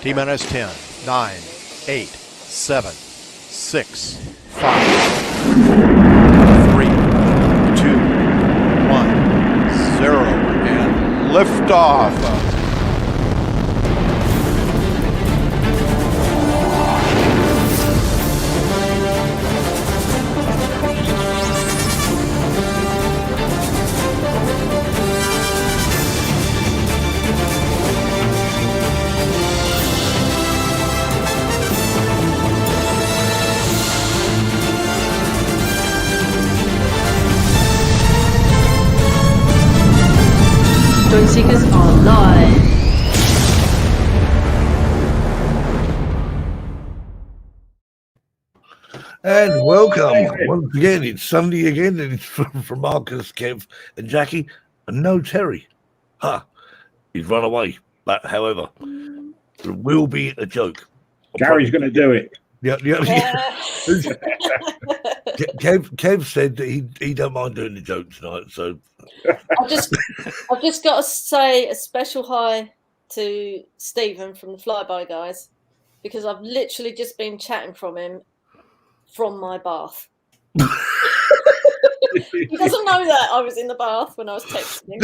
T-minus 10, 9, 8, 7, 6, 5, 3, 2, 1, 0, and liftoff. Joy Seekers are live. And welcome once again. It's Sunday again, and it's from Marcus, Kev, and Jackie, and no Terry. He's run away. But however, there will be a joke. Gary's going to do it. Yeah. Kev said that he don't mind doing the joke tonight. So I've just got to say a special hi to Stephen from the Flyby guys, because I've literally just been chatting from him from my bath. He doesn't know that I was in the bath when I was texting him.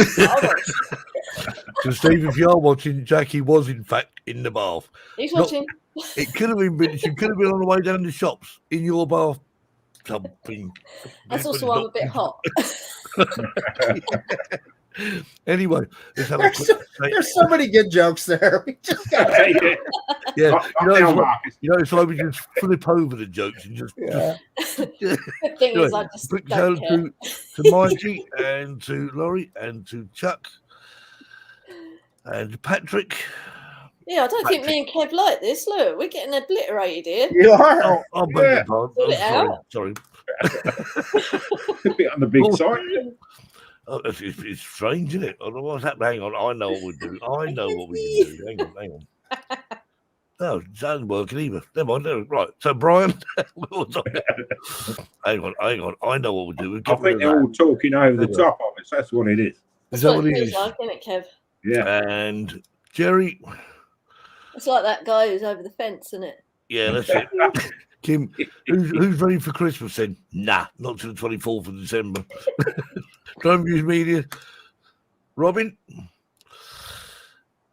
So Steve, if you are watching, Jackie was in fact in the bath. He's watching. It could have been. She could have been on the way down the shops in your bath. Something. That's also why I'm a bit hot. Anyway, let's have a quick there's so many good jokes there. We just got yeah. It's like we just flip over the jokes and just. Yeah. The thing is, I just quick don't shout care. to Mikey and to Laurie and to Chuck and Patrick. Yeah, I don't think me and Kev like this. Look, we're getting obliterated here. You are. Oh, beg your pardon. Pull it out. Sorry. A bit on the big side. Oh, it's strange, isn't it? I don't know what's happening. Hang on, I know what we do. I know what we can do. Hang on. No, it doesn't work either. Never mind. No. Right. So, Brian, hang on. I know what we do. I think they're all talking over the top of us. That's what it is. Is That's that what what it it feels is? like, isn't it, Kev? Yeah. And Jerry, It's like that guy who's over the fence, isn't it? yeah, that's it. Kim, who's ready for Christmas then? Nah, not till the 24th of December. Drone Views Media. Robin?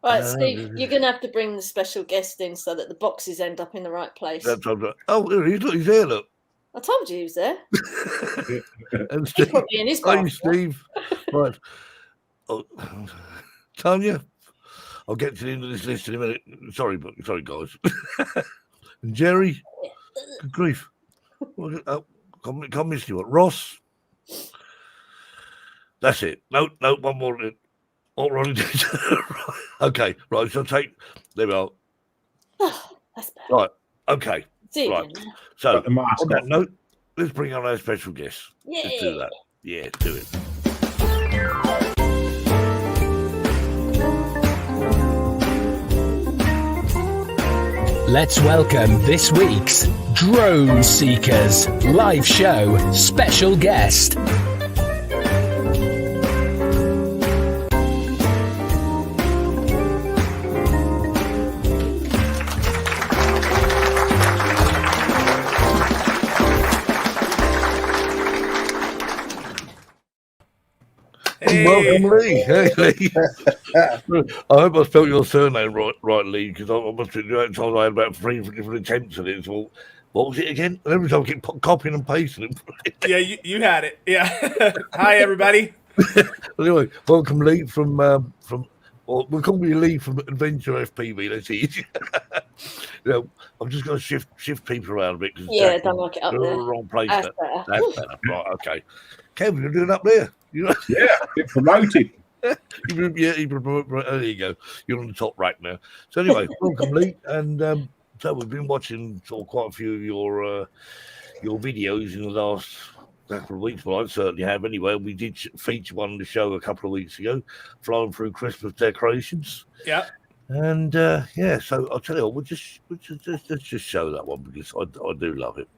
Right, Steve, you're going to have to bring the special guest in so that the boxes end up in the right place. That's right. Oh, there he is. Look, he's there, look. I told you he was there. And He's Steve. probably in his Hey, bath. Steve. Right. Oh, Tanya, I'll get to the end of this list in a minute. Sorry, guys. And Jerry, good grief. Can't miss you. What? Ross? That's it. No, one more. What Ronnie did. Okay, right. So there we are. That's bad. Right. Okay. See you Right. again. So Got the mask on that on. note, let's bring on our special guest. Yeah. Let's do that. Yeah, do it. Let's welcome this week's Drone Seekers live show special guest. Welcome, Lee. Hey, Lee. I hope I spelled your surname right, Lee, because I must admit, times I had about 3 different attempts at it. So, what was it again? And every time I keep copying and pasting it. Yeah, you had it. Yeah. Hi, everybody. Anyway, welcome, Lee, from well, we'll call you Lee from Adventure FPV. That's easy. I'm just going to shift people around a bit. Yeah, don't like it up they're there. in the wrong place. That's That's better. better. Right, okay. Kevin, you're doing up there. You know? Yeah. Get promoted. There you go. You're on the top rack now. So anyway, welcome, Lee. And so we've been watching quite a few of your videos in the last couple of weeks. Well, I certainly have. Anyway, we did feature one on the show a couple of weeks ago, flying through Christmas decorations. Yeah. And so I'll tell you what, let's just show that one because I do love it.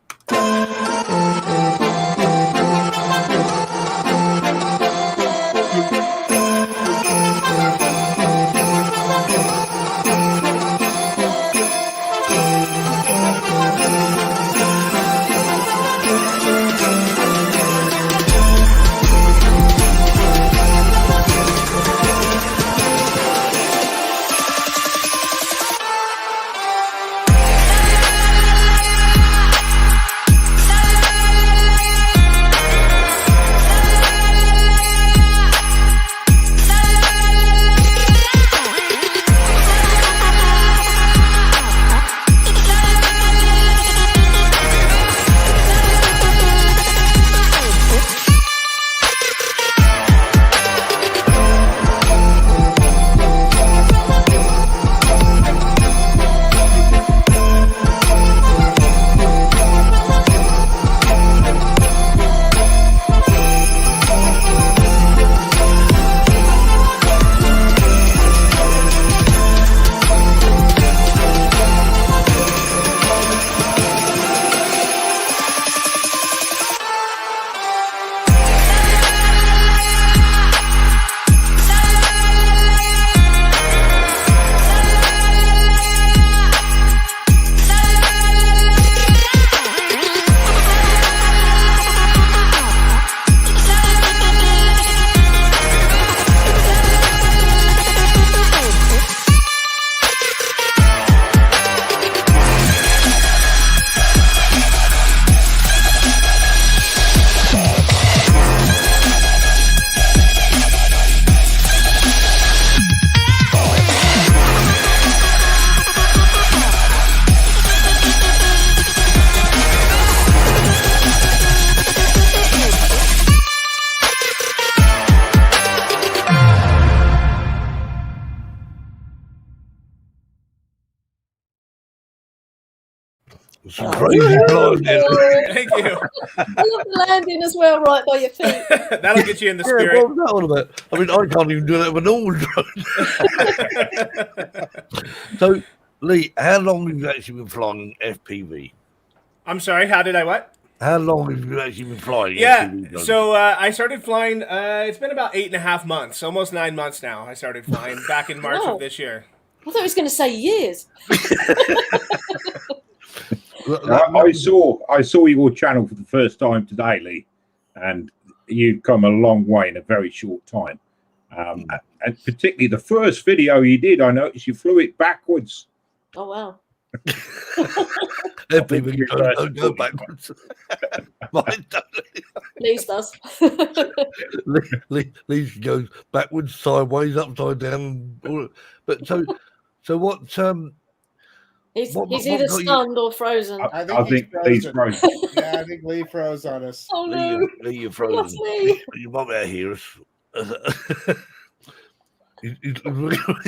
Some crazy flying there. Thank you. I love the landing as well, right by your feet. That'll get you in the Yeah, spirit. what was that all about? I mean, I can't even do that with a normal drone. So, Lee, how long have you actually been flying FPV? I'm sorry, how did I what? How long have you actually been flying Yeah, FPV drones? so I started flying, it's been about 8.5 months, almost 9 months now. I started flying back in March Wow. of this year. I thought he was going to say years. I saw your channel for the first time today, Lee, and you've come a long way in a very short time. And particularly the first video you did, I noticed you flew it backwards. Oh, wow. FPV drones don't go backwards. Mine don't. Lee's does. Lee's goes backwards, sideways, upside down. But so what? He's What either got you- stunned or frozen. I think Lee's frozen. Yeah, I think Lee froze on us. Oh, no. Lee, you're Yes, frozen. Lee. You might be able to hear us.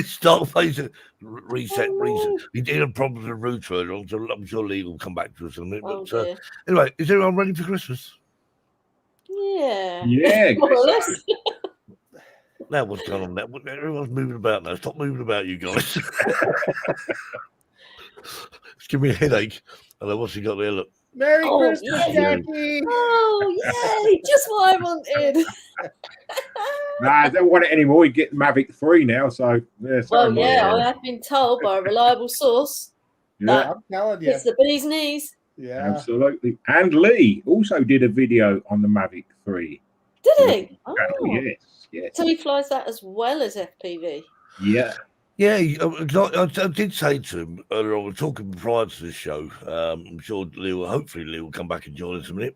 Start phase reset. Oh, no. He did have problems with router earlier on, so I'm sure Lee will come back to us in a minute. Oh, But dear. anyway, is everyone ready for Christmas? Yeah. Yeah, More or less. Now what's going on now? Everyone's moving about now. Stop moving about, you guys. It's giving me a headache. I know what's he got there. Look. Merry Oh, Christmas, yeah. Jackie. Oh, yay. Just what I wanted. Nah, I don't want it anymore. You get Mavic 3 now, so yeah. Well, yeah, I have been told by a reliable source yeah, I'm telling you. it's the bee's knees. Yeah. absolutely. And Lee also did a video on the Mavic 3. Did he? Oh, Oh. yes. So he flies that as well as FPV. Yeah. Yeah, I did say to him earlier on, we're talking prior to this show. I'm sure hopefully Lee will come back and join us in a minute.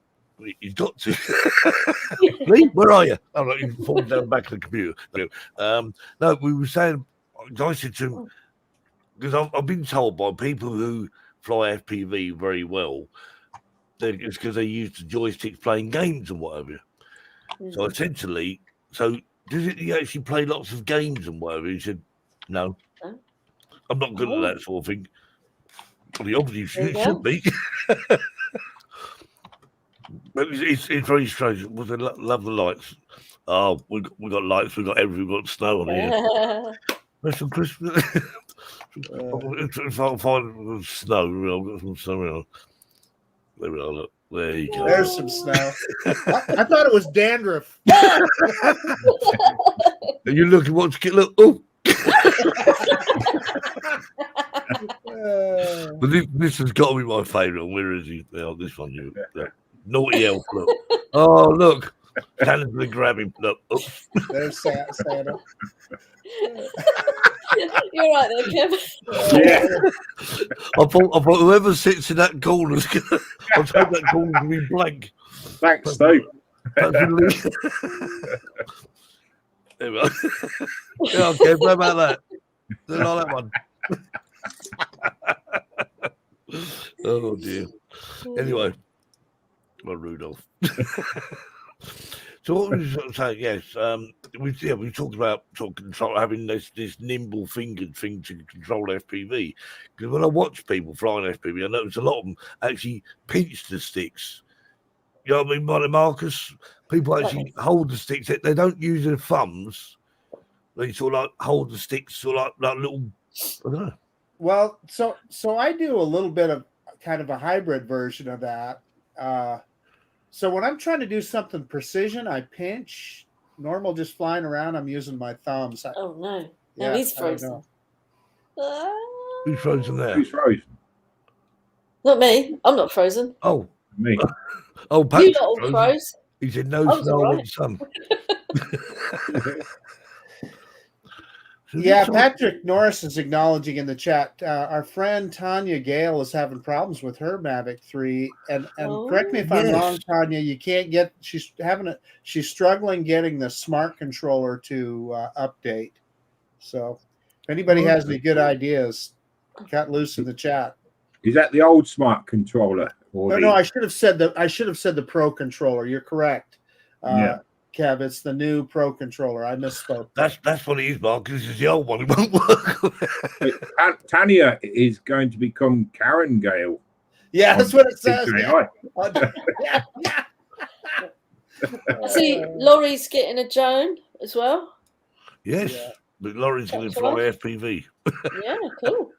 He's got to. Lee, where are you? Oh, no, you fallen down the back of the computer. No, we were saying, I said to him, because I've been told by people who fly FPV very well, it's because they use the joysticks playing games and whatever. So I said to Lee, so does he actually play lots of games and whatever? He said, no. I'm not good at that sort of thing. Well, he obviously should be. But it's very strange. Was they love the lights? Oh, we got lights, we got everything, we got snow on here. That's for Christmas. If I find snow, I've got some snow around. There we are, look. There you go. There's some snow. I thought it was dandruff. And you look at what's look. Oh, but this has got to be my favourite. Where is he? Oh, this one. Naughty elf. Look. Oh, look. Santa's going to grab him. Look. Oops. There's Santa. You're right there, Kev. Yeah. I thought whoever sits in that corner is going to. I hope that corner's going to be blank. Thanks, Steve. There we go. Yeah, okay, what about that? Don't like that one. Oh dear. Anyway, well, Rudolph. So what was I saying? Yes, we talked about having this nimble fingered thing to control FPV. Because when I watch people flying FPV, I notice a lot of them actually pinch the sticks. You know what I mean, Marcus? People actually hold the sticks. They don't use their thumbs. They sort of like hold the sticks, sort of like little. I don't know. Well, so I do a little bit of kind of a hybrid version of that. So when I'm trying to do something precision, I pinch. Normal, just flying around, I'm using my thumbs. Oh no! Yeah, Now he's I don't frozen. Who's frozen there? Who's frozen? Not me. I'm not frozen. Oh, Me. oh, You Patrick lot all frozen. froze. He said no I was snow all on right. sun. Yeah, Patrick Norris is acknowledging in the chat. Our friend Tanya Gale is having problems with her Mavic 3, and correct me if I'm wrong, Tanya. You can't get. She's struggling getting the smart controller to update. So, if anybody has any good ideas, cut loose in the chat. Is that the old smart controller? Or No, I should have said the Pro controller. You're correct. Yeah. Kev, it's the new Pro controller. I misspoke. That's what it is, Mark. This is the old one. It won't work. Tanya is going to become Karen Gale. Yeah, that's what it says. DJI. Yeah. Yeah. I see Laurie's getting a drone as well. Yes, Yeah. but Laurie's going to That's fly right. FPV. Yeah, cool.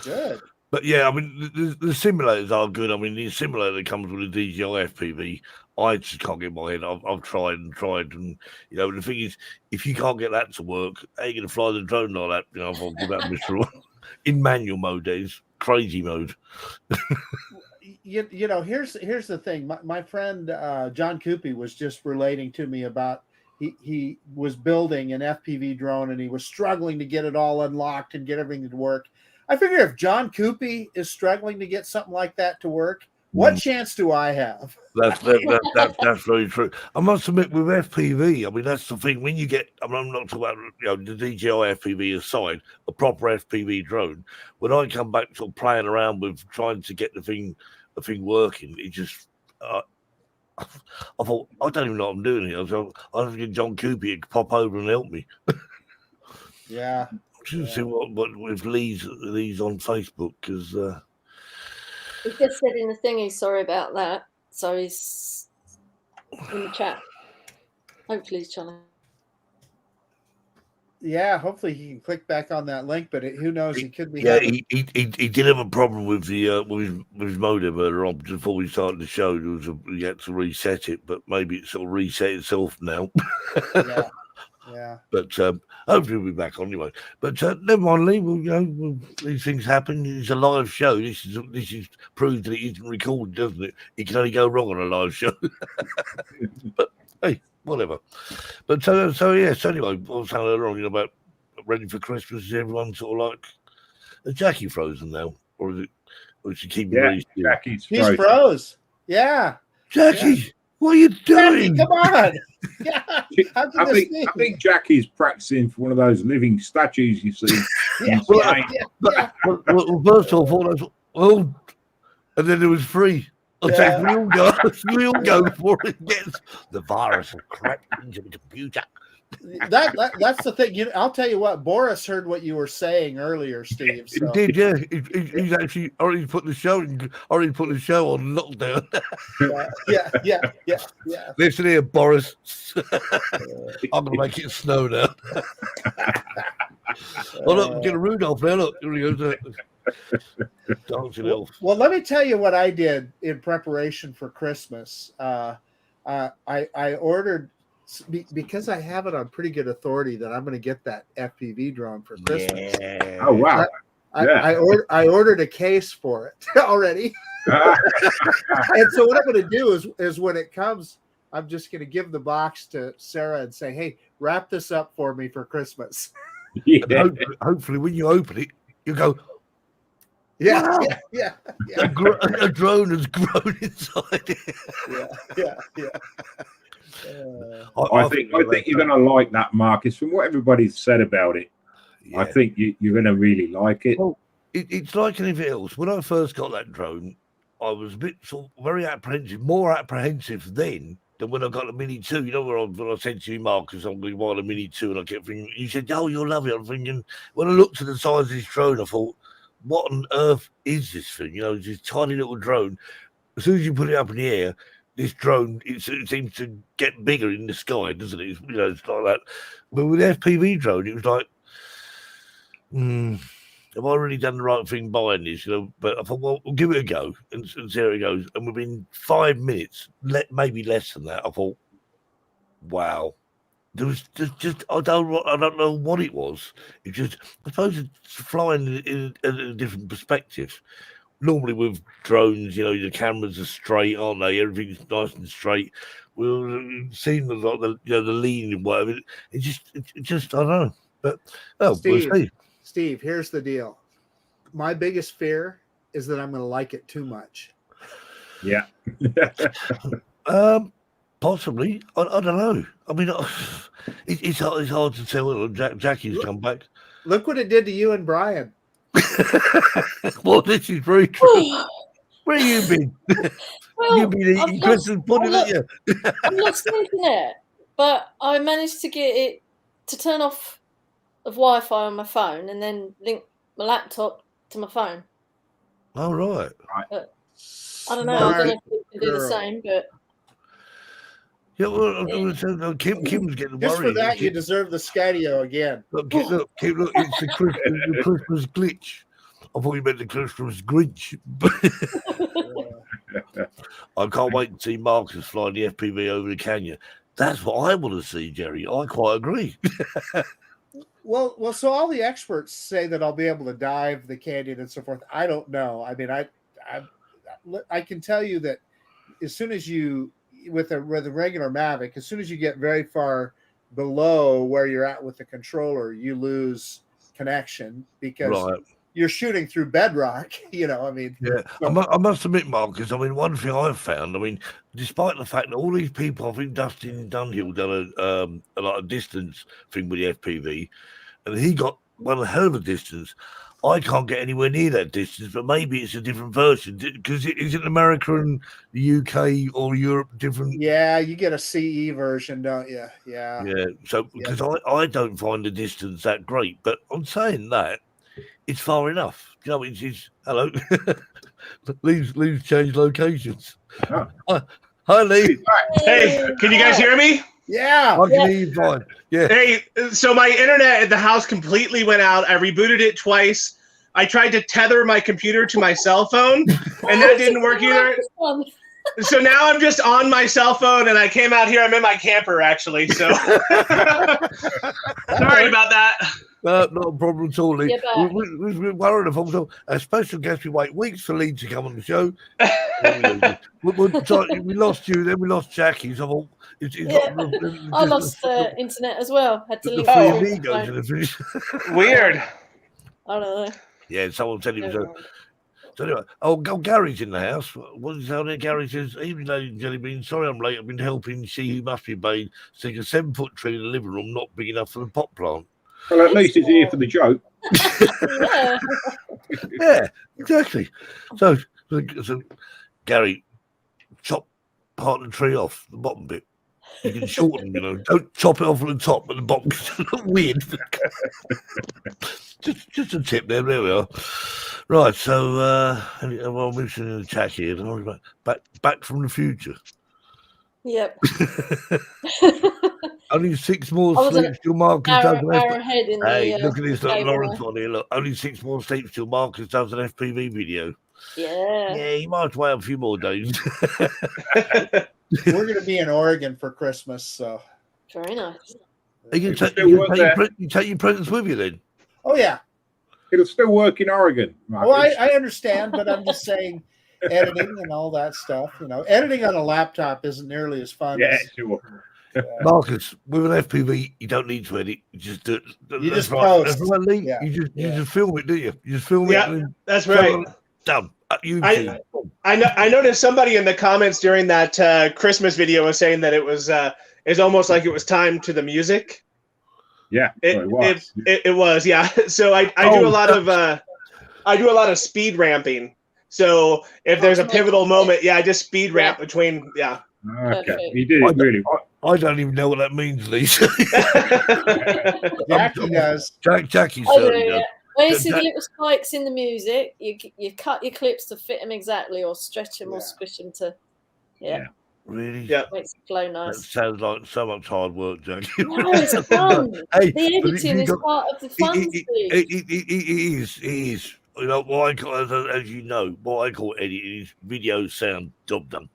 Good. But yeah, I mean, the simulators are good. I mean, the simulator that comes with a DJI FPV, I just can't get my head. I've tried, and you know, the thing is, if you can't get that to work, how are you going to fly the drone like that? You know, I'll give that a miserable. In manual mode, that is crazy mode. You know, here's the thing. My friend John Coopy was just relating to me about he was building an FPV drone and he was struggling to get it all unlocked and get everything to work. I figure if John Coopy is struggling to get something like that to work, what chance do I have? That's very true. I must admit, with FPV, I mean, that's the thing. When you get, I mean, I'm not talking about the DJI FPV aside, a proper FPV drone. When I come back to playing around with trying to get the thing working, it just. I thought, I don't even know what I'm doing here. So I have to get John Coopy to pop over and help me. Yeah. Just see what with Lee's on Facebook, because He just said in the thing he's sorry about that. So he's in the chat. Hopefully he's trying to. Yeah, hopefully he can click back on that link, but who knows? He could be. Yeah, he did have a problem with the with his modem earlier on before we started the show. He had to reset it, but maybe it sort of reset itself now. Yeah. Yeah. But hopefully we'll be back on anyway. But never mind, Lee. These things happen. It's a live show. This is proves that it isn't recorded, doesn't it? It can only go wrong on a live show. But hey, whatever. But so yes. Anyway, I was saying earlier on about ready for Christmas. Is everyone sort of like? Is Jackie frozen now, or is it? Or is she keeping? Yeah, Jackie's He's frozen. froze. Yeah. Jackie, Yeah. what are you Jackie, doing? come on. Yeah. How can I this think be? Jackie's practicing for one of those living statues you see. Yeah. Well, Yeah. Well, first of all, well, and then it was free. I said, we all go for it. Yes, the virus has crept into the computer. That's the thing. I'll tell you what. Boris heard what you were saying earlier, Steve. So. He did, yeah. He's actually already put the show on lockdown. Yeah. Listen here, Boris. I'm gonna make it snow now. Well, look, get a Rudolph now. Look, here he goes. Dancing elf. Well, let me tell you what I did in preparation for Christmas. I ordered, because I have it on pretty good authority that I'm going to get that FPV drone for Christmas. Yeah. Oh wow! I ordered a case for it already. And so what I'm going to do is when it comes, I'm just going to give the box to Sarah and say, "Hey, wrap this up for me for Christmas." Yeah. Hopefully, when you open it, you go, Yeah, wow. yeah. A drone has grown inside it. Yeah. I think you're going to like that, Marcus. From what everybody's said about it, Yeah. I think you're going to really like it. Well, it's like anything else. When I first got that drone, I was a bit sort of very apprehensive, more apprehensive then than when I got the Mini 2. You know, when I said to you, Marcus, I'm going to buy the Mini 2, and I kept thinking, you said, oh, you'll love it. I'm thinking, when I looked at the size of this drone, I thought, what on earth is this thing? You know, it's this tiny little drone. As soon as you put it up in the air, this drone, it seems to get bigger in the sky, doesn't it? It's like that. But with the FPV drone, it was like, have I really done the right thing buying this? But I thought, well, we'll give it a go and see how it goes. And within 5 minutes, maybe less than that, I thought, wow. There was just I don't know what it was. It just, I suppose it's flying in a different perspective. Normally with drones, the cameras are straight, aren't they? Everything's nice and straight. We'll see them like the lean and whatever. It just I don't know. But we'll see. Steve, here's the deal. My biggest fear is that I'm going to like it too much. Yeah. Possibly. I don't know. I mean, it's hard to tell. Jackie's come back. Look what it did to you and Brian. Well, this is very true. Where have you been? Well, You've been eating Christmas pudding, haven't you? I'm not thinking it, but I managed to get it to turn off of Wi-Fi on my phone and then link my laptop to my phone. Oh, right. I don't know. I don't know if Smart you can do the girl. same, but Yeah, well, Kim was getting Just for worried. that, you deserve the Skydio again. Look, it's the Christmas glitch. I thought you meant the Christmas Grinch. I can't wait to see Marcus flying the FPV over the canyon. That's what I want to see, Jerry. I quite agree. Well, so all the experts say that I'll be able to dive the canyon and so forth. I don't know. I mean, I can tell you that as soon as you with a regular Mavic, as soon as you get very far below where you're at with the controller, you lose connection because Right. you're shooting through bedrock. I mean, Yeah, I must admit, Marcus, I mean, one thing I've found, I mean, despite the fact that all these people, I think Dustin Dunhill done a lot of distance thing with the FPV, and he got one hell of a distance. I can't get anywhere near that distance, but maybe it's a different version because is it America and the UK or Europe different? Yeah, you get a CE version, don't you? Yeah. Yeah. So because I don't find the distance that great, but I'm saying that it's far enough. You know, it's hello. Lee's changed locations. Hi, Lee. Hey, can you guys hear me? Yeah. I can hear you fine. Yeah. Hey, so my internet at the house completely went out. I rebooted it twice. I tried to tether my computer to my cell phone, and that didn't work either. So now I'm just on my cell phone, and I came out here. I'm in my camper, actually. So sorry about that. Not a problem at all, Lee. Yeah, We're worried if also a special guest. We wait weeks for Lee to come on the show. We lost you, then we lost Jackie. So I lost internet as well. Had to leave. Weird. I don't know. Yeah, someone said it was so anyway, Gary's in the house. What is down there? Gary says, "Evening, ladies and gentlemen. Sorry I'm late. I've been helping she who must be obeyed stick a 7-foot tree in the living room, not big enough for the pot plant." Well, at least it's here for the joke. Yeah, exactly. So Gary, chop part of the tree off, the bottom bit. You can shorten, don't chop it off at the top, but the bottom is weird. just a tip there. There we are. Right, so I'm mentioning in the chat here. Back from the future. Yep. Only 6 more sleeps till Marcus does an FPV. Hey, look at this, Lawrence on here. Look, only 6 more sleeps till Marcus does an FPV video. Yeah, he might wait a few more days. We're going to be in Oregon for Christmas, so very nice. You take your presents with you then? Oh yeah, it'll still work in Oregon. Marcus. Well, I understand, but I'm just saying, editing and all that stuff. Editing on a laptop isn't nearly as fun. Yeah, sure. Marcus, with an FPV, you don't need to edit. You just do it. You just post. That's right, Lee. Yeah. You just film it, do you? You just film it. Yeah, that's right. Done. I noticed somebody in the comments during that Christmas video was saying that it was it's almost like it was timed to the music. Yeah, it was. Yeah. So I do a lot of speed ramping. So if there's a pivotal moment, I just speed ramp between. Yeah. Okay, you did it really well. I don't even know what that means, Lisa. Jackie does. Jackie certainly does. When you see the little spikes in the music, you cut your clips to fit them exactly, or stretch them, or squish them to. Yeah. Really? Yeah. Makes it flow nice. That sounds like so much hard work, Jackie. No, it's fun. The editing is part of the fun. It is. You know, what I call, as you know, what I call editing is video, sound, job done.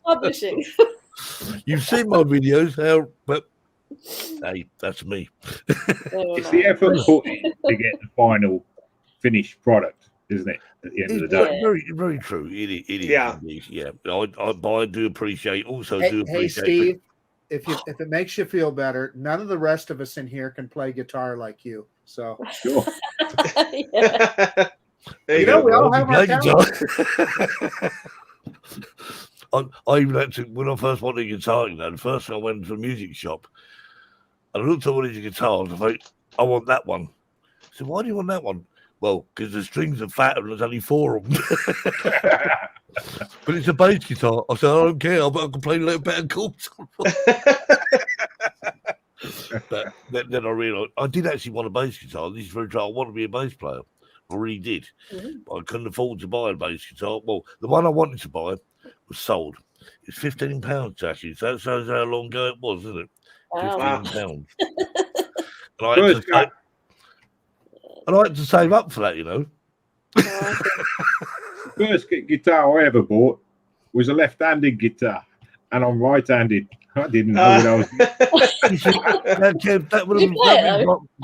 Publishing. You've seen my videos, but hey, that's me. It's the effort put in to get the final finished product, isn't it? At the end of the day, very, very true. It is. Yeah. I do appreciate. Hey, Steve, if it makes you feel better, none of the rest of us in here can play guitar like you. So sure. We all have our talent. I even had to, when I first wanted a guitar, the first thing I went to a music shop, and I looked at one of the guitars, and I thought, I want that one. I said, why do you want that one? Well, because the strings are fat and there's only 4 of them. But it's a bass guitar. I said, I don't care, I can play a little better chords. But then I realised I did actually want a bass guitar. This is very true. I want to be a bass player. I really did. But I couldn't afford to buy a bass guitar. Well, the one I wanted to buy was sold. It's £15, actually. So that shows how long ago it was, isn't it? Wow. £15. And I like to save up for that, you know. First guitar I ever bought was a left-handed guitar, and I'm right-handed. I didn't know what I was doing. that would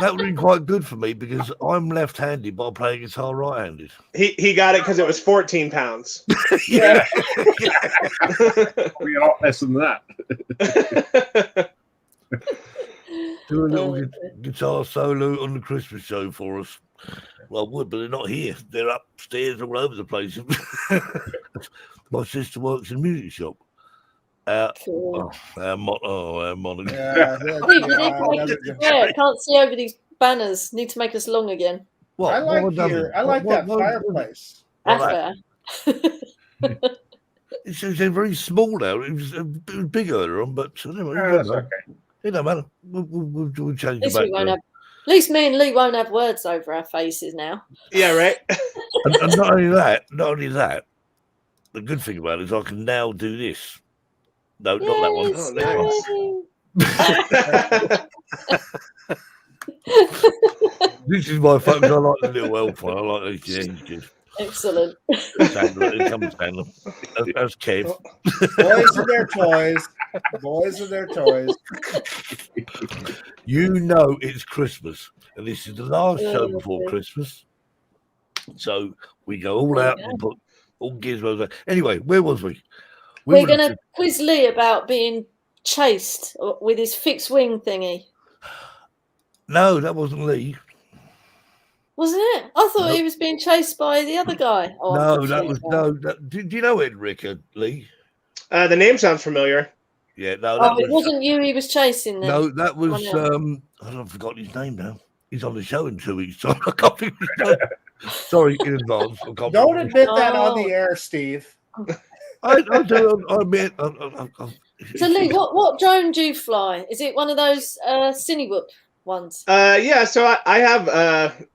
have been quite good for me because I'm left-handed, but I play guitar right-handed. He got it because it was 14 pounds. Yeah. Probably a lot less than that. Do a little guitar solo on the Christmas show for us. Well, I would, but they're not here. They're upstairs all over the place. My sister works in a music shop. Cool. Monica. Yeah, can't see over these banners. Need to make us long again. What? I like that fireplace. That's fair. They're very small now. It was big earlier on, but anyway, that's okay. It don't matter. We'll change it back. At least me and Lee won't have words over our faces now. Yeah, right. and not only that, the good thing about it is I can now do this. No, not that one. Oh, nice. This is my focus. I like the little elf one. I like these. Yeah, he's good. Excellent. It comes Chandler. That's Kev. Boys and their toys. Boys and their toys. You know it's Christmas, and this is the last show before Christmas. So we go all out and put all gizmos out. Anyway, where was we? We're going to quiz Lee about being chased with his fixed wing thingy. No, that wasn't Lee. Wasn't it? I thought he was being chased by the other guy. Oh, no, that was do you know Ed Ricker, Lee? The name sounds familiar. Yeah, no. It wasn't you he was chasing then. No, that was I've forgotten his name now. He's on the show in 2 weeks, so I can't think of his name. Sorry, in advance. Don't admit that on the air, Steve. I do. I admit. So Lee, what drone do you fly? Is it one of those Cinewhoop ones? Yeah. So I have.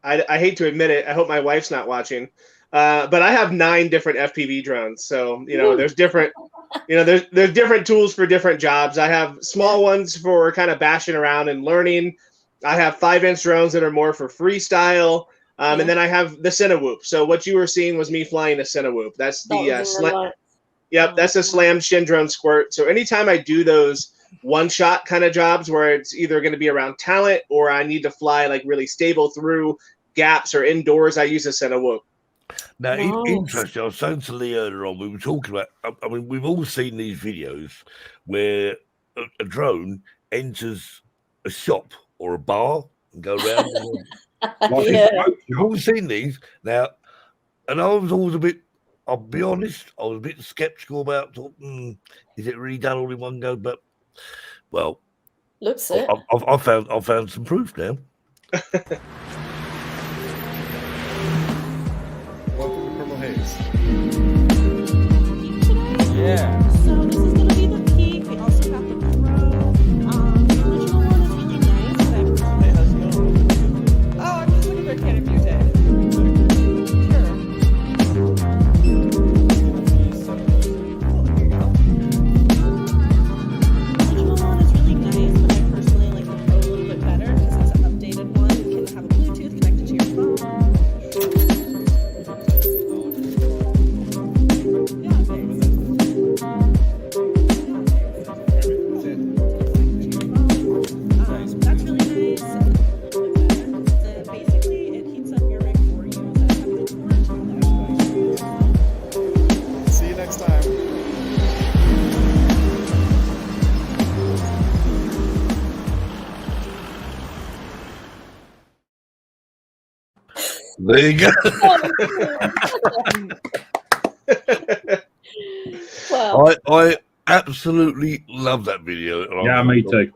I hate to admit it. I hope my wife's not watching. But I have 9 different FPV drones. So there's different. There's different tools for different jobs. I have small ones for kind of bashing around and learning. I have 5-inch drones that are more for freestyle. And then I have the Cinewhoop. So what you were seeing was me flying a Cinewhoop. That's the slam. Yep, that's a slam shin drone squirt. So anytime I do those one-shot kind of jobs where it's either going to be around talent or I need to fly like really stable through gaps or indoors, I use a Cinewhoop. Now, interesting. I was saying to Lee earlier on, we were talking about. I mean, we've all seen these videos where a drone enters a shop or a bar and go around. We've all seen these now, and I was always a bit. I'll be honest, I was a bit skeptical about. Is it really done all in one go? But looks it. I found some proof now. Welcome to Purple Haze. Yeah. So this is going to be the peak. We also have the pro. The original one is really nice. Hey, how's it going? Oh, I'm just looking for a can of music. There you go. Well, I absolutely love that video. Yeah, me too.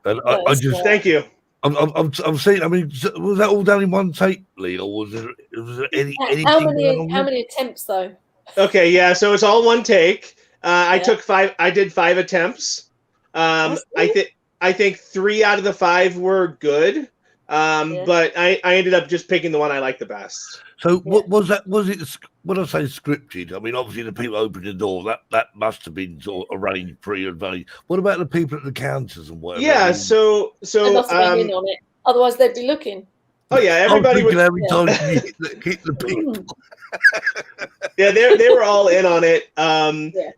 And I just thank you. I'm saying. I mean, was that all done in one take, Lee, or was there anything? How many attempts though? Okay, yeah. So it's all one take. I took 5. I did 5 attempts. I think 3 out of the 5 were good. But I ended up just picking the one I liked the best. So what was that? Was it when I say scripted? I mean, obviously the people opening the door that must have been sort of arranged pre-arranged. What about the people at the counters and whatever? Yeah, so They must have been in on it. Otherwise, they'd be looking. Oh yeah, everybody was. Every time you hit the people. Yeah, they were all in on it.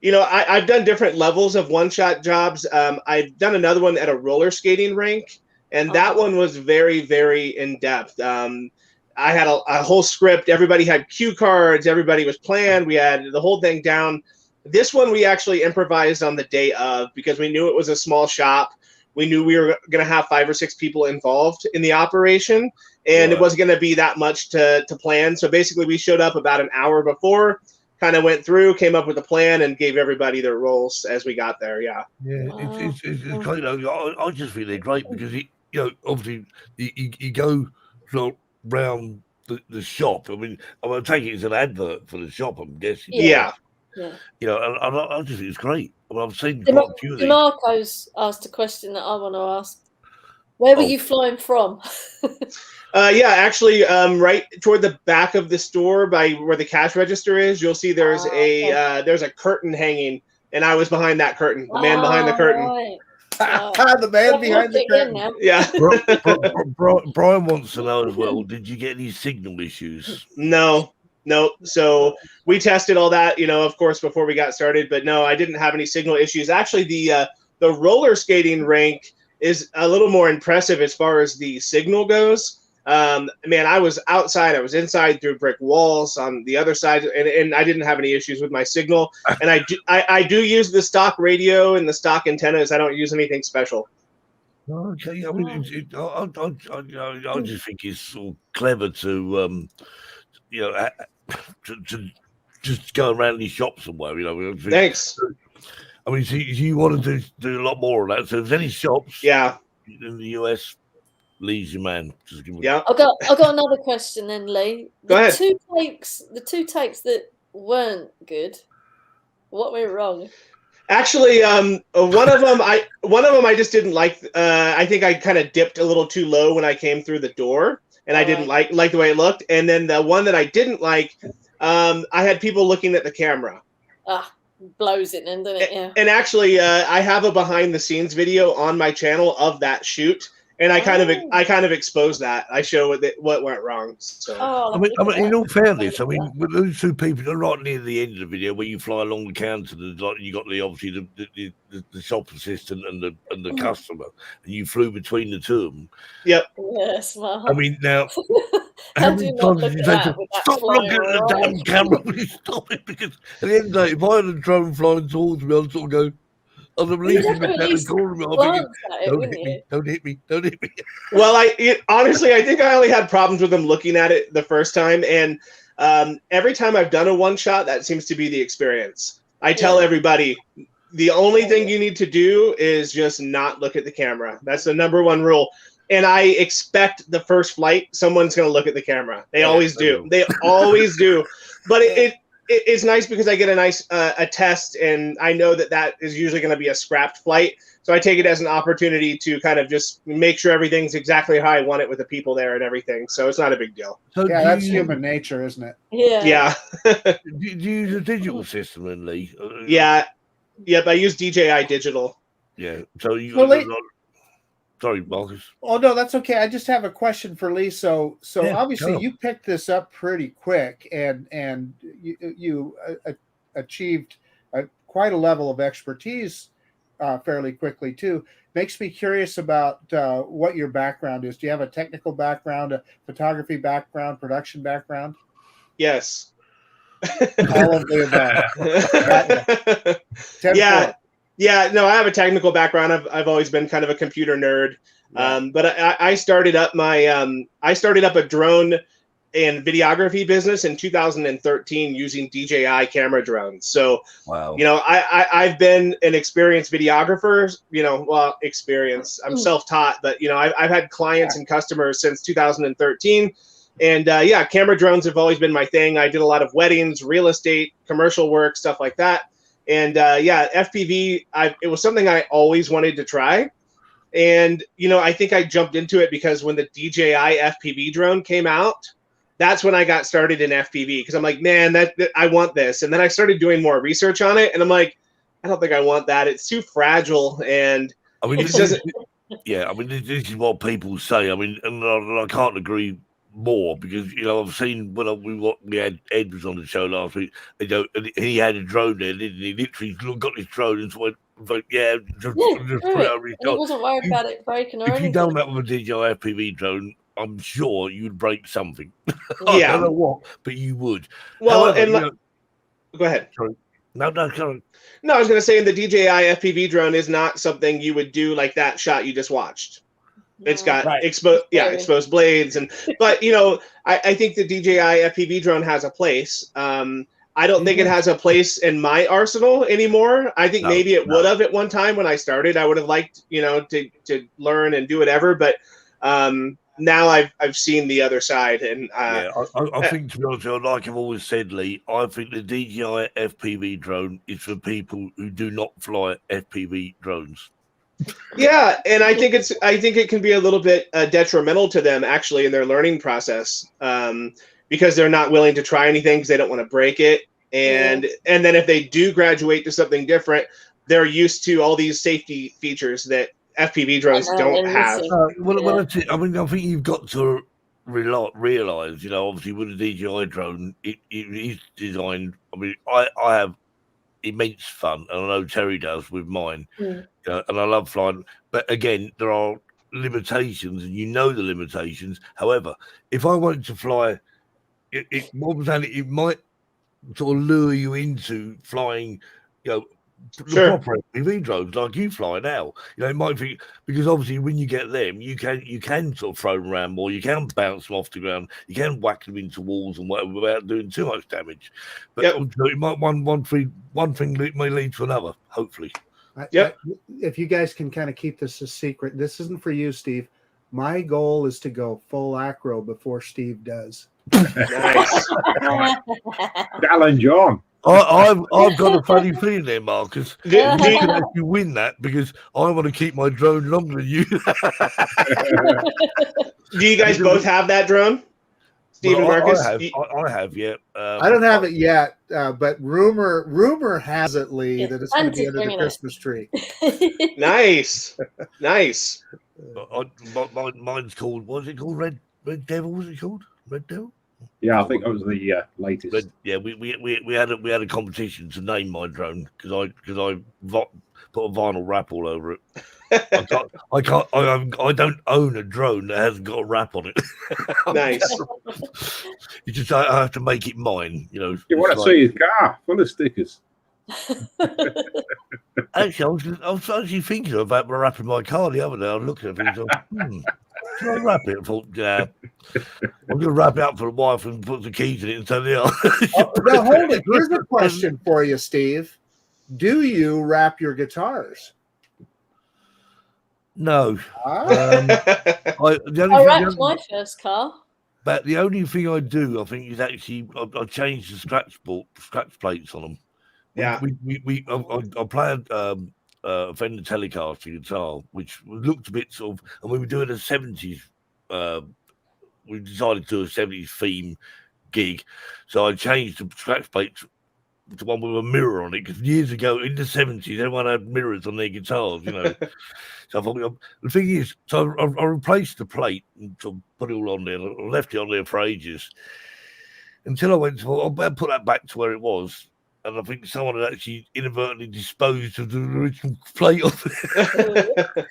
You know, I've done different levels of one-shot jobs. I've done another one at a roller skating rink, and that one was very, very in-depth. I had a whole script. Everybody had cue cards. Everybody was planned. We had the whole thing down. This one we actually improvised on the day of because we knew it was a small shop. We knew we were going to have 5 or 6 people involved in the operation, and it wasn't going to be that much to plan. So basically, we showed up about an hour before, kind of went through, came up with a plan, and gave everybody their roles as we got there. Yeah. Yeah, it's kind of. I just feel they're great because obviously you go sort of round the shop. I mean, I'm taking it as an advert for the shop. I'm guessing. Yeah. Yeah. You know, and I just think it's great. I mean, I've seen quite a few of these. DeMarco's asked a question that I want to ask. Where were you flying from? Yeah, actually, right toward the back of the store by where the cash register is, you'll see there's a curtain hanging, and I was behind that curtain. The man behind the curtain. Right. The man behind the curtain. Yeah. Brian wants to know as well. Did you get any signal issues? No. So we tested all that, of course, before we got started. But no, I didn't have any signal issues. Actually, the roller skating rink is a little more impressive as far as the signal goes. Man, I was outside. I was inside through brick walls on the other side, and I didn't have any issues with my signal. And I do use the stock radio and the stock antennas. I don't use anything special. Okay, I mean, I just think it's so clever to to just go around these shops somewhere. Thanks. I mean, so you want to do a lot more of that. So if there's any shops, in the US, Lee's your man. Just give me I got another question then, Lee. Go ahead. The two takes that weren't good. What went wrong? Actually, one of them I just didn't like. I think I kind of dipped a little too low when I came through the door, and I didn't like the way it looked. And then the one that I didn't like, I had people looking at the camera. Blows it then, doesn't it? Yeah. And actually, I have a behind the scenes video on my channel of that shoot. And I kind of expose that. I show what went wrong. So I mean, in all fairness, I mean, with those two people are right near the end of the video where you fly along the counter, you got obviously the shop assistant and the customer, and you flew between the two of them. Yep. Yes. Well, I mean, now how many times did you say stop looking at the damn camera when you stop it? Because at the end of the day, if I had a drone flying towards me, I'd sort of go. I'm leaving the corner. Don't hit me. Well, honestly, I think I only had problems with them looking at it the first time, and every time I've done a one shot, that seems to be the experience. I tell everybody the only thing you need to do is just not look at the camera. That's the number one rule. And I expect the first flight, someone's going to look at the camera. They always do. They always do. But it's nice because I get a nice a test, and I know that is usually going to be a scrapped flight. So I take it as an opportunity to kind of just make sure everything's exactly how I want it with the people there and everything. So it's not a big deal. So that's human nature, isn't it? Yeah. Do you use a digital system in Lee? Yeah. Yep. I use DJI Digital. Yeah. So you. Sorry, Marcus. Oh no, that's okay. I just have a question for Lee. So obviously you picked this up pretty quick, and you achieved quite a level of expertise fairly quickly too. Makes me curious about what your background is. Do you have a technical background, a photography background, production background? Yes. All of the above. Yeah, no, I have a technical background. I've always been kind of a computer nerd. But I started up a drone and videography business in 2013 using DJI camera drones. So, wow. I've been an experienced videographer, I'm self-taught, but I've had clients and customers since 2013. And camera drones have always been my thing. I did a lot of weddings, real estate, commercial work, stuff like that. And FPV, it was something I always wanted to try. And, I think I jumped into it because when the DJI FPV drone came out, that's when I got started in FPV, because I'm like, man, that I want this. And then I started doing more research on it, and I'm like, I don't think I want that. It's too fragile, and I mean, it just doesn't. Yeah, I mean, this is what people say. I mean, and I can't agree more, because I've seen when we had Ed was on the show last week. And he had a drone there, didn't he? Literally got his drone and went, yeah, just Yeah, put threw it it. over his And he shoulder. wasn't worried about it breaking or If you anything. done that with a DJI FPV drone, I'm sure you'd break something. I Yeah. don't know what, but you would. Well, However, go ahead. Sorry. No, sorry. No, I was going to say, the DJI FPV drone is not something you would do like that shot you just watched. It's got exposed blades, but I think the DJI FPV drone has a place. I don't think it has a place in my arsenal anymore. I think maybe it would have at one time when I started. I would have liked, to learn and do whatever, but now I've seen the other side, and I think, to be honest, like I've always said, Lee, I think the DJI FPV drone is for people who do not fly FPV drones. Yeah, and I think it can be a little bit detrimental to them actually in their learning process, because they're not willing to try anything because they don't want to break it, and then if they do graduate to something different, they're used to all these safety features that FPV drones don't have. I mean, I think you've got to realize, obviously with the DJI drone, it is designed. I mean, I have immense fun, and I know Terry does with mine, and I love flying. But again, there are limitations, and the limitations. However, if I wanted to fly, it might sort of lure you into flying, the proper FPV drones like you fly now. It might be, because obviously when you get them, you can sort of throw them around more, you can bounce them off the ground, you can whack them into walls and whatever without doing too much damage. But it might one thing may lead to another, hopefully. If you guys can kind of keep this a secret, this isn't for you, Steve. My goal is to go full acro before Steve does. Nice. Challenge on. I've got a funny feeling there, Marcus. You can actually win that, because I want to keep my drone longer than you. Do you guys both have that drone, Steve and Marcus? I have, yeah. I don't have it yet, but rumor has it, Lee, that it's going to be under the Christmas tree. Nice. Mine's called. What was it called? Red Devil. Was it called Red Devil? Yeah, I think that was the latest. We had a competition to name my drone, because I put a vinyl wrap all over it. I don't own a drone that hasn't got a wrap on it. Nice. You just I have to make it mine. You want to see his car full of stickers. Actually, I was actually thinking about wrapping my car the other day. I was looking at it and thought, should I wrap it? I thought, yeah, I'm going to wrap it up for the wife and put the keys in it and turn it on. Now, hold it. Here's a question for you, Steve. Do you wrap your guitars? No. I wrapped my first car. But the only thing I do, I think, is actually I changed the scratch plates on them. Yeah. I played a Fender Telecaster guitar, which looked a bit sort of, and we were doing a 70s. We decided to do a 70s theme gig, so I changed the scratch plates to one with a mirror on it, because years ago in the 70s everyone had mirrors on their guitars, So I thought, the thing is, so I replaced the plate and sort of put it all on there. I left it on there for ages until I went to, I'll better put that back to where it was. And I think someone had actually inadvertently disposed of the original plate of it.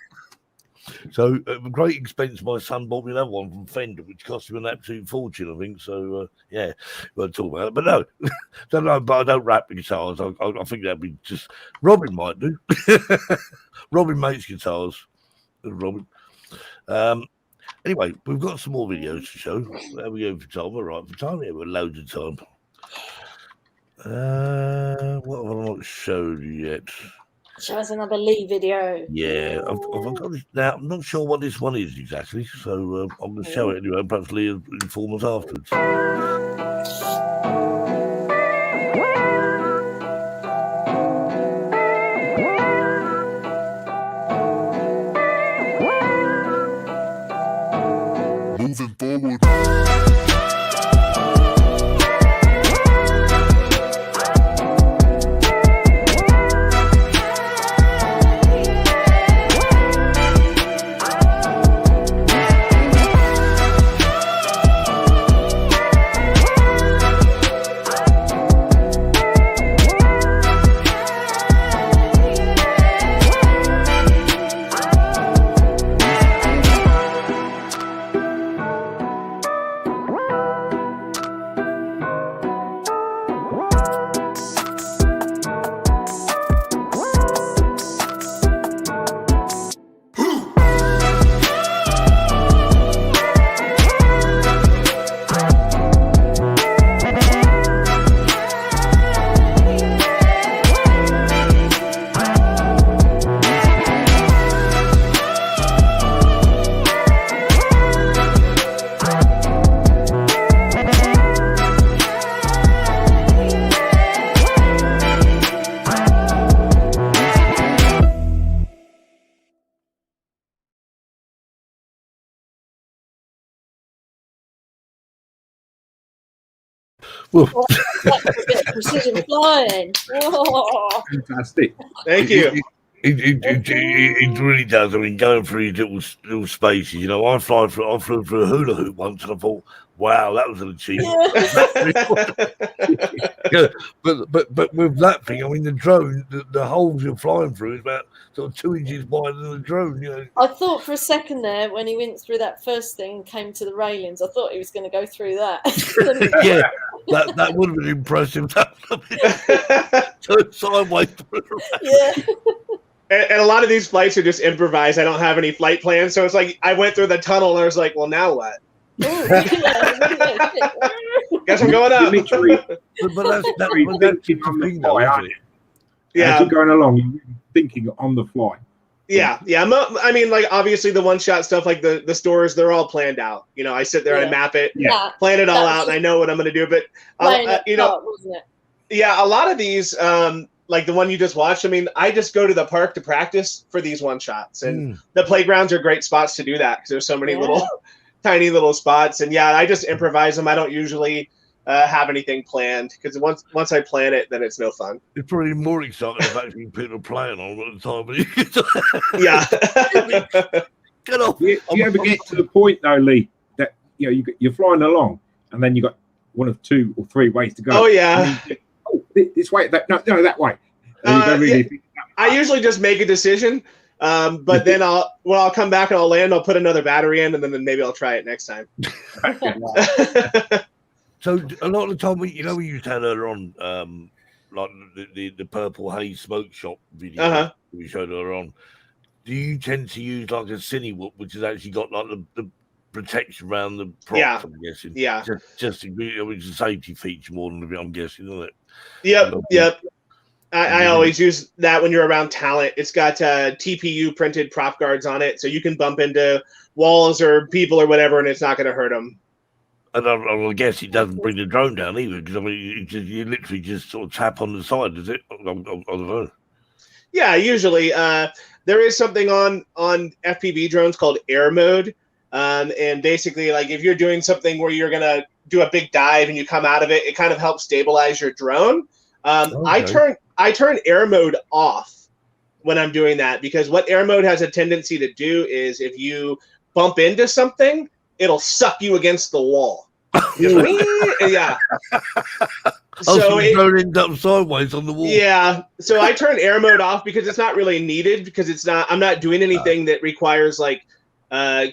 So at a great expense, my son bought me another one from Fender, which cost him an absolute fortune, I think. So yeah, we won't talk about it. But no, but I don't wrap the guitars. I think that'd be just Robin might do. Robin makes guitars. Robin. Anyway, we've got some more videos to show. There we go for time. We're right for time. Yeah, we're loads of time. What have I not showed you yet? Show us another Lee video. Yeah, I've got this now. I'm not sure what this one is exactly, so I'm going to show it anyway. Perhaps Lee will inform us afterwards. moving forward. Oh, that's a bit of precision flying. Whoa. Fantastic. Thank you. It really does. I mean, going through these little spaces, you know, I flew for a hula hoop once, and I thought, wow, that was an achievement. Yeah, but with that thing, I mean, the drone, the holes you're flying through is about sort of 2 inches wider than the drone. You know. I thought for a second there when he went through that first thing and came to the railings, I thought he was going to go through that. Yeah, that would have been impressive. Turn sideways through the Yeah. And a lot of these flights are just improvised. I don't have any flight plans, so it's like I went through the tunnel and I was like, "Well, now what? Guess I'm going up." But that's the thing, though, isn't it? Yeah. As you're going along, you're thinking on the fly. Yeah. I mean, like obviously the one-shot stuff, like the stores, they're all planned out. You know, I sit there and I map it, plan it all out, and I know what I'm going to do. But you know, wasn't it? yeah, a lot of these. Like the one you just watched, I mean, I just go to the park to practice for these one shots, and the playgrounds are great spots to do that because there's so many little, tiny little spots. And yeah, I just improvise them. I don't usually have anything planned because once I plan it, then it's no fun. It's probably more exciting if actually people playing on at the time. Yeah. Get off. You ever get to the point though, Lee, that you're flying along, and then you got one of 2 or 3 ways to go. Oh yeah. This way, that that way. I usually just make a decision, but then I'll come back and I'll land. I'll put another battery in, and then maybe I'll try it next time. So a lot of the time, we used to have earlier on, like the purple haze smoke shop video we showed earlier on. Do you tend to use like a cine whoop, which has actually got like the protection around the props? Yeah. I'm guessing. Yeah. Just it's a safety feature more than I'm guessing, isn't it? Yep. I always use that when you're around talent. It's got TPU printed prop guards on it, so you can bump into walls or people or whatever, and it's not going to hurt them. And I guess it doesn't bring the drone down either, because I mean, you literally just sort of tap on the side, does it? I don't know. Yeah, usually there is something on FPV drones called air mode, and basically, like if you're doing something where you're gonna do a big dive and you come out of it, it kind of helps stabilize your drone. Okay. I turn air mode off when I'm doing that, because what air mode has a tendency to do is if you bump into something, it'll suck you against the wall. Yeah. So it ends up sideways on the wall. Yeah. So I turn air mode off because it's not really needed, because I'm not doing anything that requires like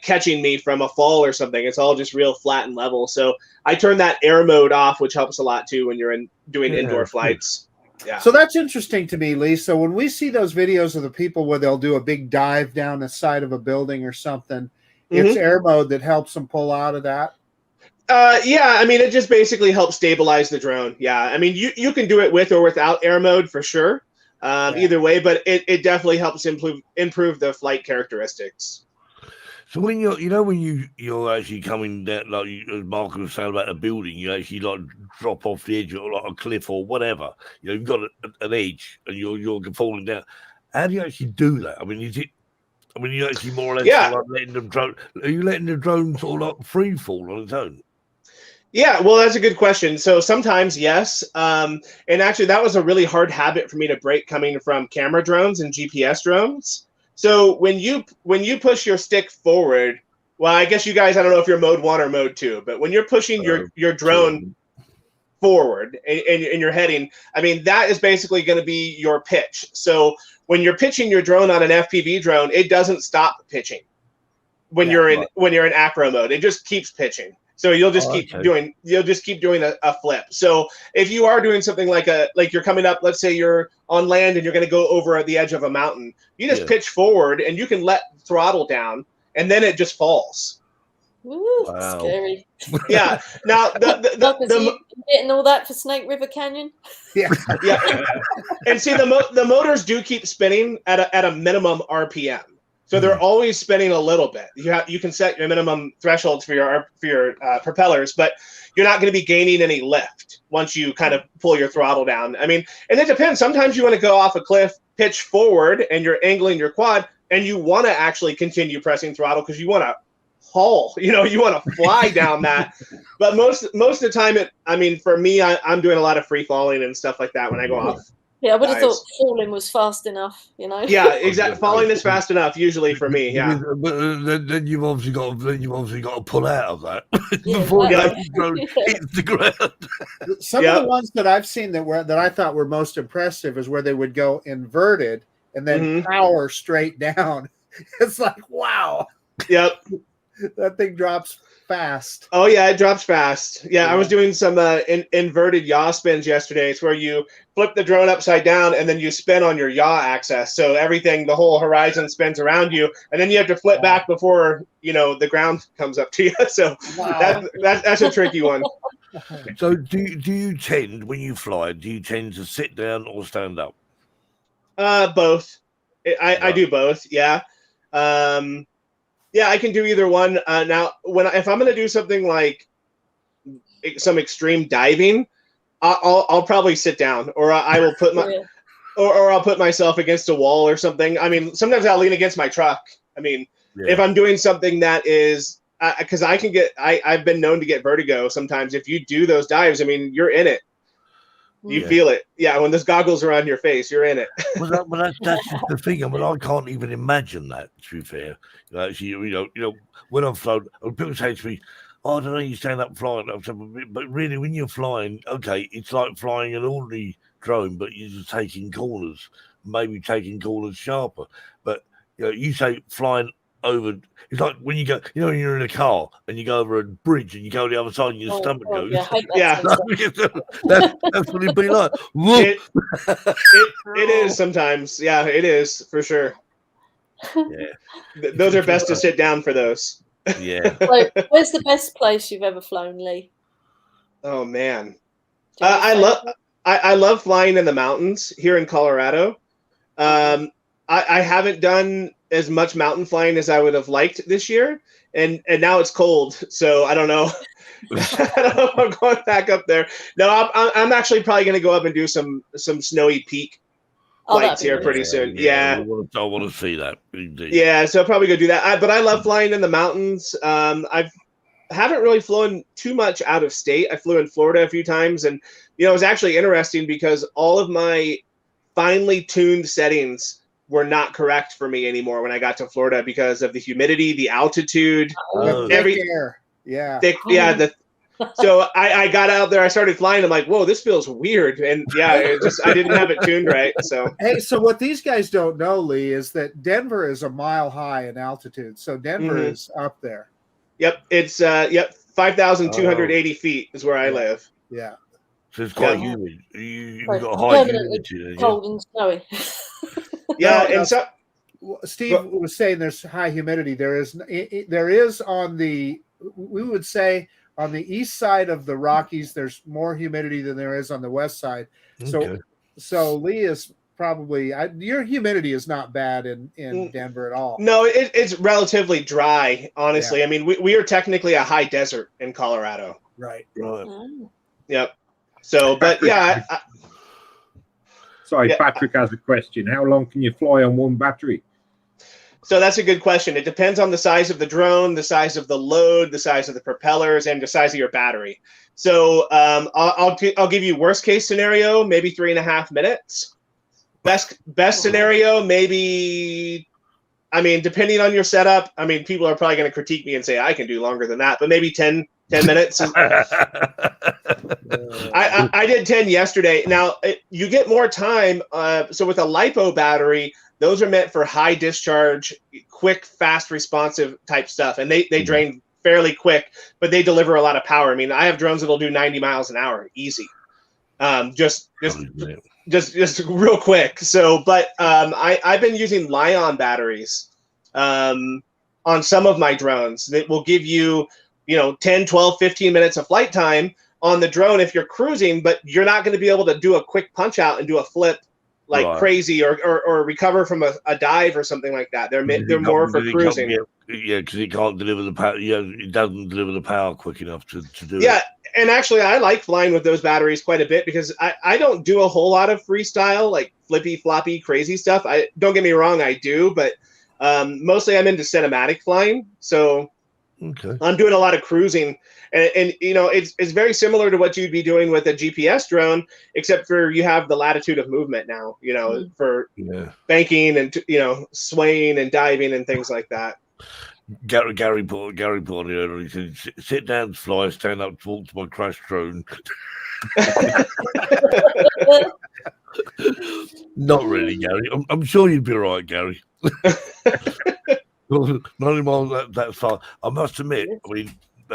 catching me from a fall or something. It's all just real flat and level. So I turn that air mode off, which helps a lot too when you're doing indoor flights. Yeah. So that's interesting to me, Lee. So when we see those videos of the people where they'll do a big dive down the side of a building or something, it's air mode that helps them pull out of that. Yeah, I mean, it just basically helps stabilize the drone. Yeah, I mean, you can do it with or without air mode for sure. Either way, but it definitely helps improve the flight characteristics. So when you're actually coming down, like as Mark was saying about a building, you actually like drop off the edge of like a cliff or whatever. You've got an edge and you're falling down. How do you actually do that? I mean, is it I mean, you actually more or less Yeah. like letting them drone. Are you letting the drone sort of like free fall on its own? Yeah, well, that's a good question. So sometimes, yes. And actually, that was a really hard habit for me to break coming from camera drones and GPS drones. So when you push your stick forward, well, I guess you guys, I don't know if you're mode 1 or mode 2, but when you're pushing your drone forward and you're heading, I mean, that is basically going to be your pitch. So when you're pitching your drone on an FPV drone, it doesn't stop pitching. When you're in acro mode, it just keeps pitching. So you'll just keep doing a flip. So if you are doing something like you're coming up, let's say you're on land and you're going to go over the edge of a mountain, you just pitch forward and you can let throttle down and then it just falls. Ooh, scary. Yeah. Now you getting all that for Snake River Canyon? Yeah. Yeah. And see, the motors do keep spinning at a minimum RPM. So they're always spinning a little bit. You can set your minimum thresholds for your propellers, but you're not going to be gaining any lift once you kind of pull your throttle down. I mean, and it depends. Sometimes you want to go off a cliff, pitch forward, and you're angling your quad, and you want to actually continue pressing throttle because you want to haul. You want to fly down that. But most of the time, for me, I'm doing a lot of free falling and stuff like that when I go off. Yeah, I would have thought falling was fast enough, Yeah, exactly. Falling is fast enough usually for me. Yeah, but then you've obviously got to pull out of that before the drone hits the ground. Some of the ones that I've seen that I thought were most impressive is where they would go inverted and then power straight down. It's like, wow. Yep. That thing drops fast. Oh yeah, it drops fast. Yeah, I was doing some inverted yaw spins yesterday. It's where you flip the drone upside down and then you spin on your yaw axis. So the whole horizon spins around you, and then you have to flip back before the ground comes up to you. So that's a tricky one. So do you tend, when you fly, to sit down or stand up? Both. I do both. Yeah. Yeah, I can do either one. Now, if I'm going to do something like some extreme diving, I'll probably sit down, or I will put or I'll put myself against a wall or something. I mean, sometimes I'll lean against my truck. I mean, if I'm doing something that is because I've been known to get vertigo sometimes. If you do those dives, I mean, you're in it. You feel it. Yeah, when those goggles are on your face, you're in it. Well, that's the thing. I mean, I can't even imagine that, to be fair. Actually, when I'm flown, people say to me, "Oh, I don't know, you stand up flying." But really, when you're flying, okay, it's like flying an ordinary drone, but you're just taking corners, maybe taking corners sharper. But you say flying over, it's like when you go, when you're in a car and you go over a bridge and you go the other side and your stomach goes. Yeah. That's what it'd be like. It is sometimes. Yeah, it is for sure. Yeah. Those are best to sit down for those. Yeah. So, where's the best place you've ever flown, Lee? Oh man, I love flying in the mountains here in Colorado. I haven't done as much mountain flying as I would have liked this year, and now it's cold, so I don't know. I don't know if I'm going back up there. No, I'm actually probably going to go up and do some snowy peak flights here pretty soon. Yeah. I want to see that. Indeed. Yeah, so I'll probably go do that. But I love flying in the mountains. I haven't really flown too much out of state. I flew in Florida a few times, and it was actually interesting because all of my finely tuned settings were not correct for me anymore when I got to Florida because of the humidity, the altitude, air. Yeah. So I got out there, I started flying. I'm like, whoa, this feels weird. And I didn't have it tuned right. So, hey, so what these guys don't know, Lee, is that Denver is a mile high in altitude. So Denver is up there. Yep. It's 5,280 feet is where I live. Yeah. So it's quite humid. You've got high humidity. Cold and snowy. Yeah, and so Steve was saying there's high humidity. There is on the, we would say on the east side of the Rockies, there's more humidity than there is on the west side. So Lee is probably, your humidity is not bad in Denver at all. No, it's relatively dry, honestly. Yeah. I mean, we are technically a high desert in Colorado. Right. Yep. So, but yeah. Sorry, Patrick has a question. How long can you fly on one battery? So that's a good question. It depends on the size of the drone, the size of the load, the size of the propellers, and the size of your battery. So I'll give you worst case scenario, maybe 3.5 minutes. Best scenario, maybe, I mean, depending on your setup, I mean, people are probably going to critique me and say I can do longer than that, but maybe 10 minutes. I did 10 yesterday. Now, you get more time. So with a LiPo battery, those are meant for high discharge, quick, fast, responsive type stuff. And they drain fairly quick, but they deliver a lot of power. I mean, I have drones that'll do 90 miles an hour, easy. Just real quick. So, but I've been using Li-ion batteries on some of my drones that will give you, 10, 12, 15 minutes of flight time on the drone if you're cruising, but you're not going to be able to do a quick punch out and do a flip like crazy or recover from a dive or something like that. They're more for cruising. Yeah, because it can't deliver the power. Yeah, it doesn't deliver the power quick enough to do it. Yeah, and actually, I like flying with those batteries quite a bit because I don't do a whole lot of freestyle, like flippy, floppy, crazy stuff. Don't get me wrong, I do, but mostly I'm into cinematic flying. So I'm doing a lot of cruising, and it's very similar to what you'd be doing with a GPS drone, except for you have the latitude of movement now. For banking and swaying and diving and things like that. Gary put earlier. He said, "Sit down, fly, stand up, talk to my crash drone." Not really, Gary. I'm sure you'd be all right, Gary. 90 miles that far. I must admit, when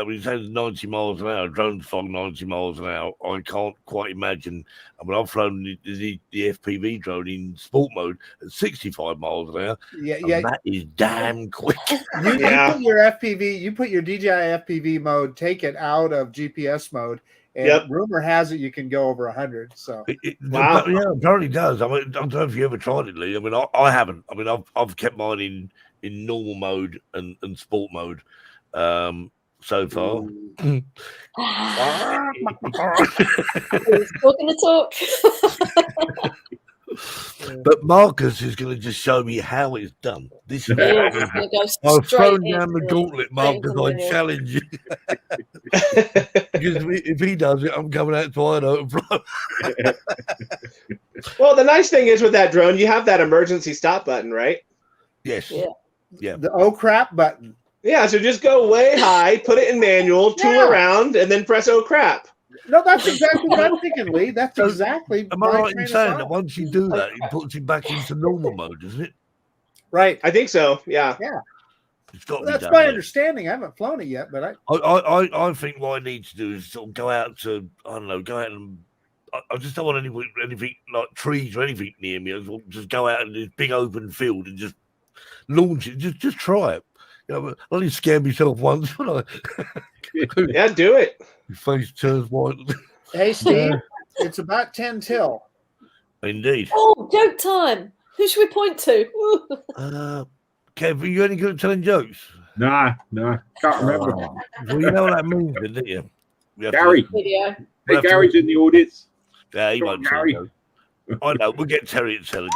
he says 90 miles an hour, drones fly 90 miles an hour. I can't quite imagine. I mean, I've flown the FPV drone in sport mode at 65 miles an hour. Yeah, that is damn quick. You put your FPV, you put your DJI FPV mode, take it out of GPS mode, and rumor has it you can go over 100. So wow, yeah, it apparently does. I mean, I don't know if you ever tried it, Lee. I mean, I haven't. I mean, I've kept mine in normal mode and sport mode so far. He's talking the talk. But Marcus is going to just show me how it's done. This is I've thrown down the gauntlet, Marcus. I challenge you. Because if he does it, I'm coming out to wide open front. Well, the nice thing is with that drone, you have that emergency stop button, right? Yes. Yeah. The oh crap button. Yeah, so just go way high, put it in manual, tool around, and then press oh crap. No, that's exactly what I'm thinking, Lee. That's exactly. Am I right in saying that once you do that, it puts it back into normal mode, doesn't it? Right. I think so. Yeah. Yeah. It's got That's my understanding. I haven't flown it yet, but I think what I need to do is sort of go out and I just don't want anything like trees or anything near me. I just go out in this big open field and just launch it. Just try it. I only scared myself once, when I yeah, do it. Your face turns white. Hey, Steve, it's about 10 till. Indeed. Oh, joke time. Who should we point to? Kev, are you any good at telling jokes? No, can't remember. Well, you know what that means, didn't you? Gary. Video. Hey, Gary's in the audience. Yeah, he won't tell you. I know, we'll get Terry to tell it.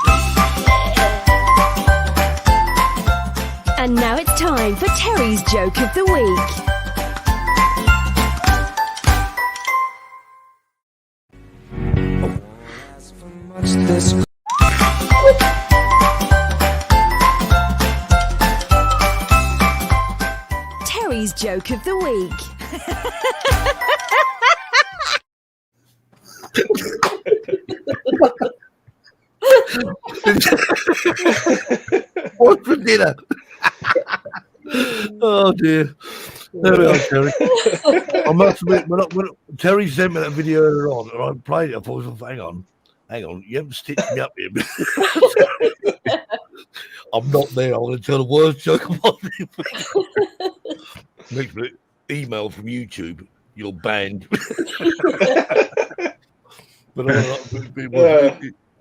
And now it's time for Terry's Joke of the Week. Terry's Joke of the Week. What's for dinner? Oh dear. There we are, Terry. I must admit, when Terry sent me that video earlier on, and I played it, I thought, hang on, you haven't stitched me up here. I'm not there. I'm going to tell the worst joke of my life. Next minute, email from YouTube, you're banned. But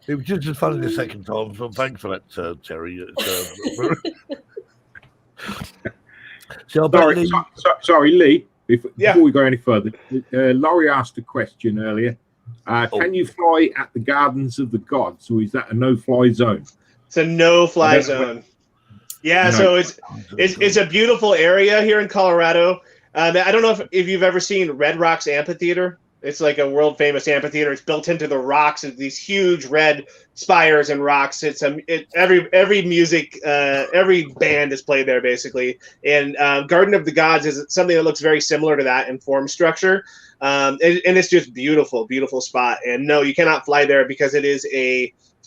it was just as funny the second time, so thanks for that, Terry. Sorry, Lee. Before we go any further, Laurie asked a question earlier. Can you fly at the Gardens of the Gods, or is that a no-fly zone? It's a no-fly zone. Yeah, No. so it's a beautiful area here in Colorado. I don't know if you've ever seen Red Rocks Amphitheater. It's like a world famous amphitheater. It's built into the rocks. It's these huge red spires and rocks. Every music, every band is played there basically. And Garden of the Gods is something that looks very similar to that in form structure. And it's just beautiful, beautiful spot. And no, you cannot fly there because it is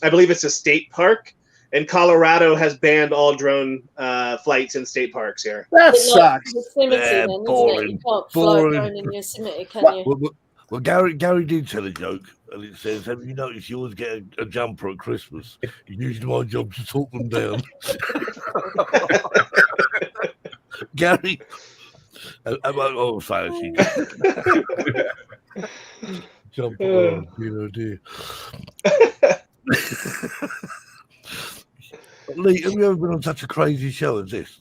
I believe it's a state park. And Colorado has banned all drone flights in state parks here. That sucks. Yosemite, then, isn't it? You can't fly a drone in Yosemite, can you? Well, Gary did tell a joke, and it says, "Have you noticed you always get a jumper at Christmas? It's usually my job to talk them down." Gary, oh, sorry, jumper, dear. Lee, have you ever been on such a crazy show as this?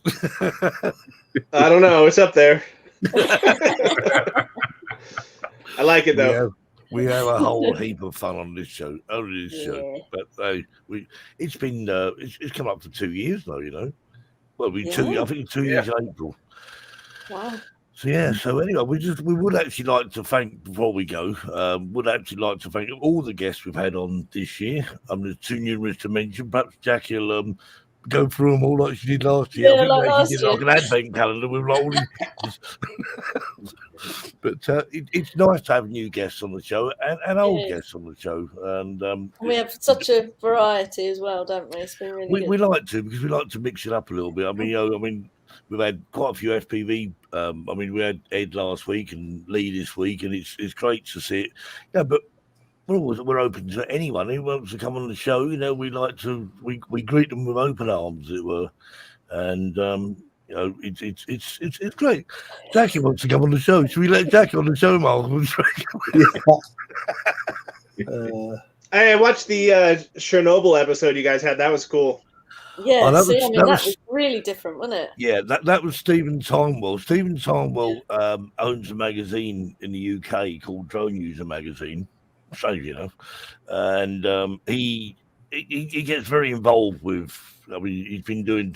I don't know. It's up there. I like it though. We have a whole heap of fun on this show. Only this show, but it's been it's come up for 2 years now. You know, well, I think 2 years in April. Wow. So anyway, we would actually like to thank, before we go, thank all the guests we've had on this year. There's too numerous to mention. Perhaps Jackie will go through them all like she did last year. Yeah, I think like an advent calendar with like all these pictures. But it's nice to have new guests on the show and old guests on the show. And we have such a variety as well, don't we? It's been really good. We like to, because we like to mix it up a little bit. I mean, we've had quite a few FPV. We had Ed last week and Lee this week, and it's great to see it. Yeah, but we're open to anyone who wants to come on the show. You know, we greet them with open arms, as it were, and it's great. Jackie wants to come on the show. Should we let Jackie on the show, Mark? I watched the Chernobyl episode you guys had. That was cool. Yeah, that was really different, wasn't it? Yeah, that was Stephen Timewell. Stephen Timewell owns a magazine in the UK called Drone User Magazine, strangely enough, and he gets very involved with. I mean, he's been doing,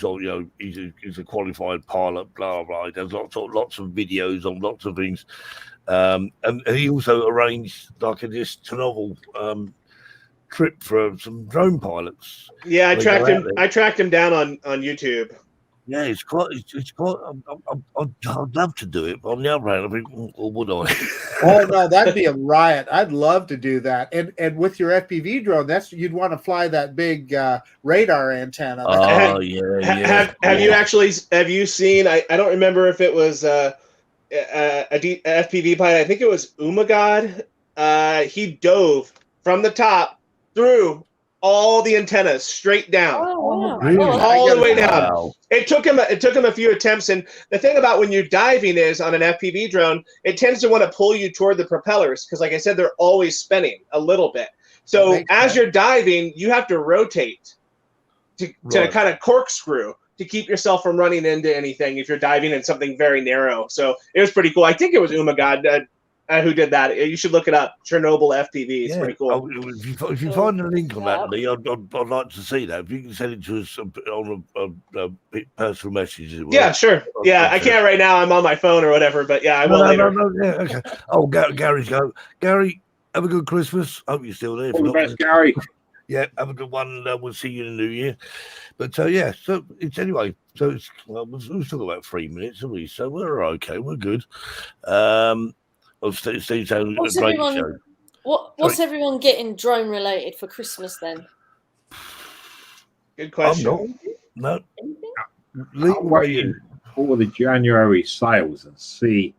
he's a qualified pilot, blah blah. He does lots of videos on lots of things, and he also arranged like this Chernobyl trip for some drone pilols. Yeah, I tracked him down on YouTube. Yeah, it's quite. I'd love to do it, but on the other hand, I think, or would I? Oh no, that'd be a riot. I'd love to do that. And with your FPV drone, you'd want to fly that big radar antenna. Oh yeah. Have you seen? I don't remember if it was a FPV pilot. I think it was Umagod. He dove from the top through all the antennas straight down. Oh, wow. Really? All the way down. Wow. It took him a few attempts, and the thing about when you're diving is on an FPV drone, it tends to want to pull you toward the propellers because, like I said, they're always spinning a little bit. So as you're diving, you have to rotate to kind of corkscrew to keep yourself from running into anything if you're diving in something very narrow. So it was pretty cool. I think it was Umagod who did that. You should look it up. Chernobyl FPV. It's pretty cool. If you find a link on that, Lee, I'd like to see that. If you can send it to us on a personal message. Yeah, sure. Yeah, I can't right now. I'm on my phone or whatever, but yeah, I will later. Yeah, okay. Oh, Gary's go. Gary, have a good Christmas. Hope you're still there. All the best, Gary. Yeah, have a good one. We'll see you in the new year. But so it's anyway. So we've still got about 3 minutes, haven't we? So we're okay. We're good. Steve's having a great show. What's everyone getting drone related for Christmas then? Good question. No. I'm waiting for the January sales and see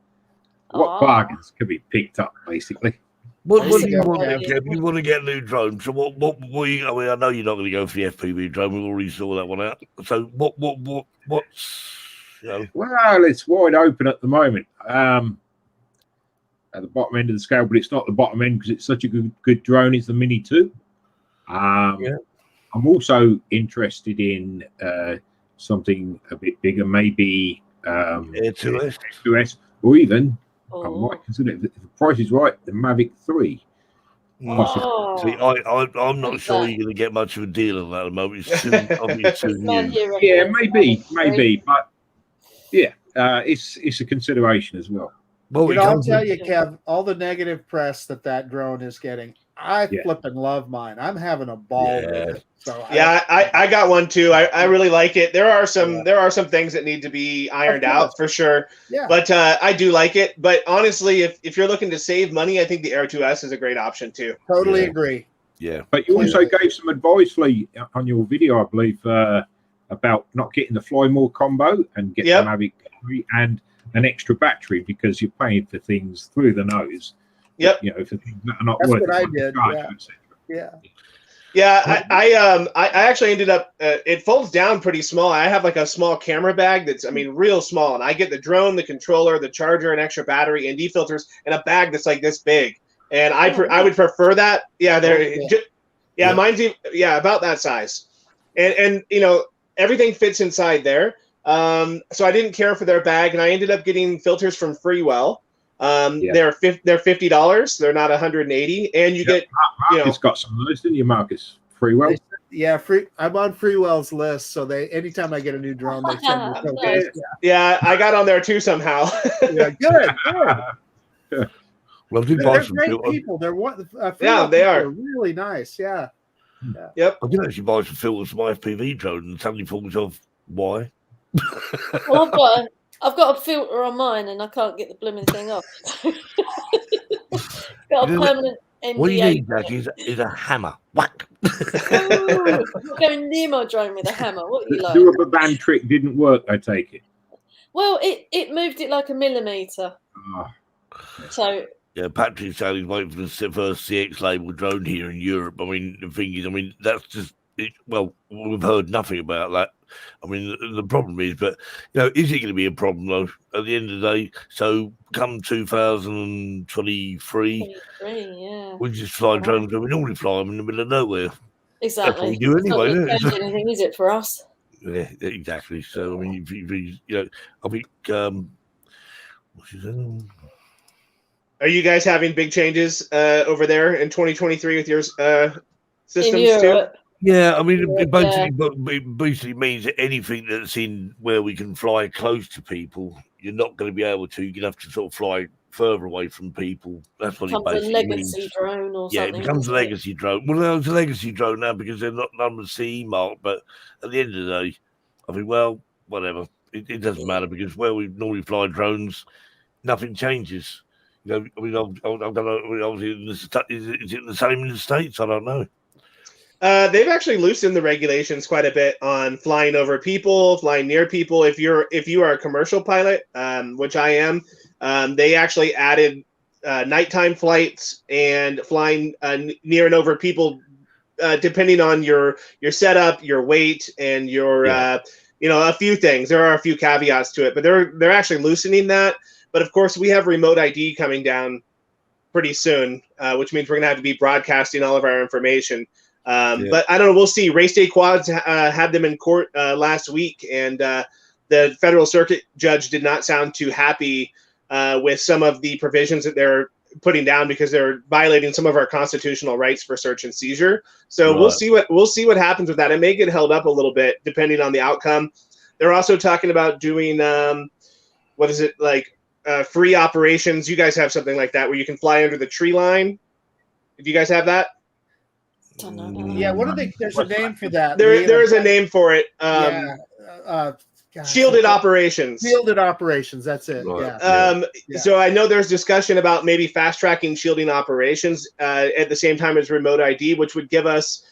what bargains can be picked up, basically. What do you want to get? You want to get a new drone. So what I know you're not going to go for the FPV drone. We already saw that one out. So what's Well, it's wide open at the moment. At the bottom end of the scale, but it's not the bottom end because it's such a good drone. It's the Mini 2. I'm also interested in something a bit bigger, maybe Air2S, or even I might consider it, if the price is right, the Mavic 3. Oh, See, I'm not sure that. you're going to get much of a deal on that at the moment. It's too, obviously too Man new. here Yeah, recommends maybe, but yeah, it's a consideration as well. Well, You it know, I'll comes tell with- you, Kev, all the negative press that drone is getting, I Yeah. flipping love mine. I'm having a ball Yeah. with it. So Yeah, I got one too. I really like it. There are some things that need to be ironed course. out for sure. Yeah. But I do like it. But honestly, if you're looking to save money, I think the Air 2S is a great option too. Totally Yeah. agree. Yeah. But you also gave some advice, Lee, on your video, I believe, about not getting the Fly More combo and get Yep. the Mavic 3 and an extra battery because you're paying for things through the nose. Yep. You know, for things that are not That's worth what it, I like the did. charger, Yeah. etc. Yeah. Yeah, I actually ended up. It folds down pretty small. I have like a small camera bag that's, I mean, real small, and I get the drone, the controller, the charger, an extra battery, ND filters, and a bag that's like this big. And I would prefer that. Yeah, Yeah. mine's about that size, and you know everything fits inside there. So I didn't care for their bag, and I ended up getting filters from Freewell. They're $50. They're not 180, and you get Marcus got some of those, didn't you, Marcus? Freewell. Yeah, I'm on Freewell's list, so anytime I get a new drone, they send me filters. Yeah, I got on there too somehow. Yeah, good. Well, I did buy They're some great filters. people. They're Yeah, they are. really nice. Yeah. Yep. I did actually buy some filters for my FPV drone and suddenly thought of why. Well, I've got a filter on mine, and I can't get the blooming thing off. Got a permanent NDA. What you need, Jack, is a hammer. Whack. Ooh, you're going near my drone with a hammer. What are you like? The rubber band trick didn't work, I take it. Well, it moved it like a millimeter. So Yeah, Patrick said he's waiting for the first CX label drone here in Europe. I mean, the thing is, that's just well, we've heard nothing about that. I mean, the problem is, but is it going to be a problem though? At the end of the day, so come 2023, yeah, we just fly drones. We normally fly them in the middle of nowhere. exactly. That's what we do anyway. It's not Isn't gonna it? change anything, is it, for us? Yeah, exactly. So I mean, if I think what's his name? Are you guys having big changes over there in 2023 with your systems In too? Europe. Yeah, I mean, it basically means that anything that's in where we can fly close to people, you're not going to be able to. You're going to have to sort of fly further away from people. That's what it Becomes a basically legacy means. drone or Yeah, something. it becomes a doesn't it? legacy drone. Well, no, it's a legacy drone now because they're not none of the CE mark. But at the end of the day, I think, well, whatever. It doesn't matter because where we normally fly drones, nothing changes. I mean, I don't know. Obviously, is it the same in the States? I don't know. They've actually loosened the regulations quite a bit on flying over people, flying near people. If you are a commercial pilot, which I am, they actually added nighttime flights and flying near and over people, depending on your setup, your weight, and your a few things. There are a few caveats to it, but they're actually loosening that. But of course, we have remote ID coming down pretty soon, which means we're going to have to be broadcasting all of our information. But I don't know. We'll see. Race Day Quads had them in court last week, and the federal circuit judge did not sound too happy with some of the provisions that they're putting down because they're violating some of our constitutional rights for search and seizure. So we'll see what happens with that. It may get held up a little bit depending on the outcome. They're also talking about doing free operations. You guys have something like that where you can fly under the tree line. Do you guys have that? Yeah, what are they? There's a name for that. There is a name for it. Shielded operations. Shielded operations. That's it. Yeah. So I know there's discussion about maybe fast tracking shielding operations at the same time as remote ID, which would give us.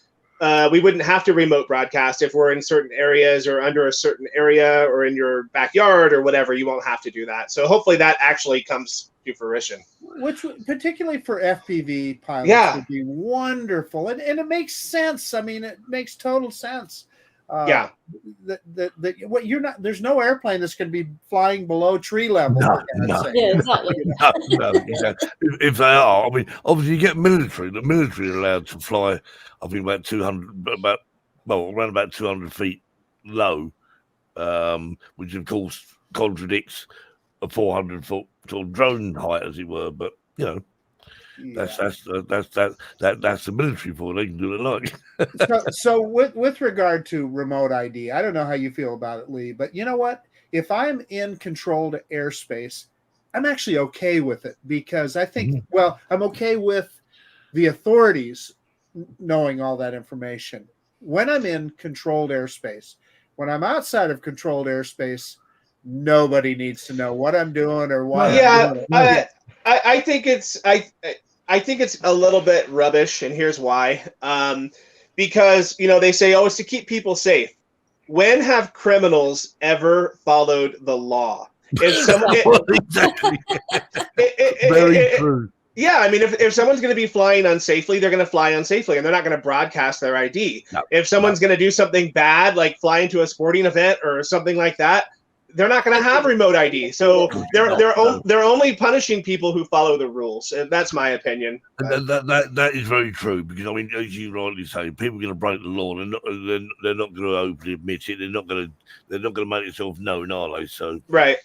We wouldn't have to remote broadcast if we're in certain areas or under a certain area or in your backyard or whatever. You won't have to do that. So hopefully that actually comes to fruition. Which, particularly for FPV pilots, would be wonderful, and it makes sense. I mean, it makes total sense. What you're not. There's no airplane that's going to be flying below tree level. No. Yeah, exactly. No, exactly. If they are, I mean, obviously you get military. The military are allowed to fly. I think around about 200 feet low, which of course contradicts a 400-foot sort of drone height, as it were. But That's the military for. They can do it like. So with regard to remote ID, I don't know how you feel about it, Lee, but you know what? If I'm in controlled airspace, I'm actually okay with it because I think, well, I'm okay with the authorities knowing all that information when I'm in controlled airspace. When I'm outside of controlled airspace, nobody needs to know what I'm doing or why. Yeah, I'm doing it. I think it's a little bit rubbish, and here's why. Because they say, oh, it's to keep people safe. When have criminals ever followed the law? If someone, exactly. Very true. Yeah, I mean, if someone's going to be flying unsafely, they're going to fly unsafely, and they're not going to broadcast their ID. No, if someone's going to do something bad, like flying to a sporting event or something like that, they're not going to have remote ID. So they're only punishing people who follow the rules. And that's my opinion. And that is very true because I mean, as you rightly say, people are going to break the law. They're not going to openly admit it. They're not going to make themselves known, are they? So right.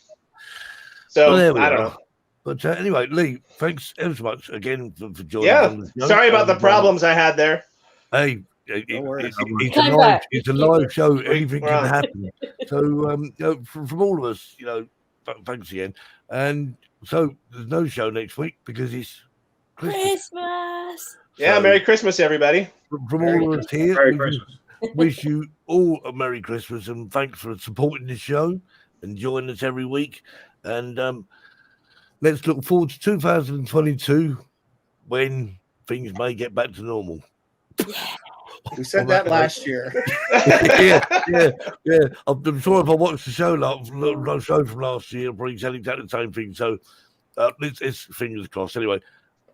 So well, I don't know. But anyway, Lee, thanks ever so much again for joining. Yeah, sorry about the problems I had there. Hey, it's a live show. Anything can happen. So, from all of us, thanks again. And so there's no show next week because it's Christmas. Yeah, Merry Christmas, everybody. From all of us here, wish you all a Merry Christmas and thanks for supporting the show and joining us every week. And let's look forward to 2022 when things may get back to normal. We said that last year. yeah. I'm sure if I watched the show from last year, I'll probably said exactly the same thing. So it's fingers crossed. Anyway,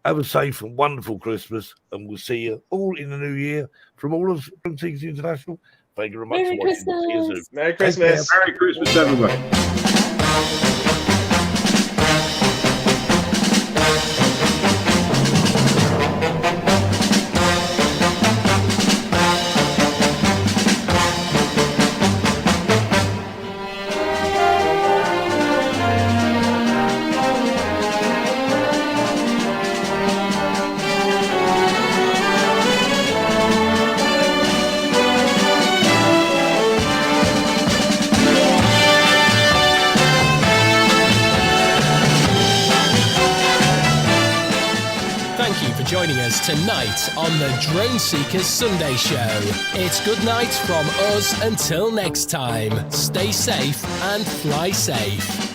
have a safe and wonderful Christmas, and we'll see you all in the new year from all of Drone Seekers International. Thank you very much Merry for watching. See you soon. Merry Christmas. Merry Christmas, everybody. Joining us tonight on the Drone Seekers Sunday Show. It's good night from us until next time. Stay safe and fly safe.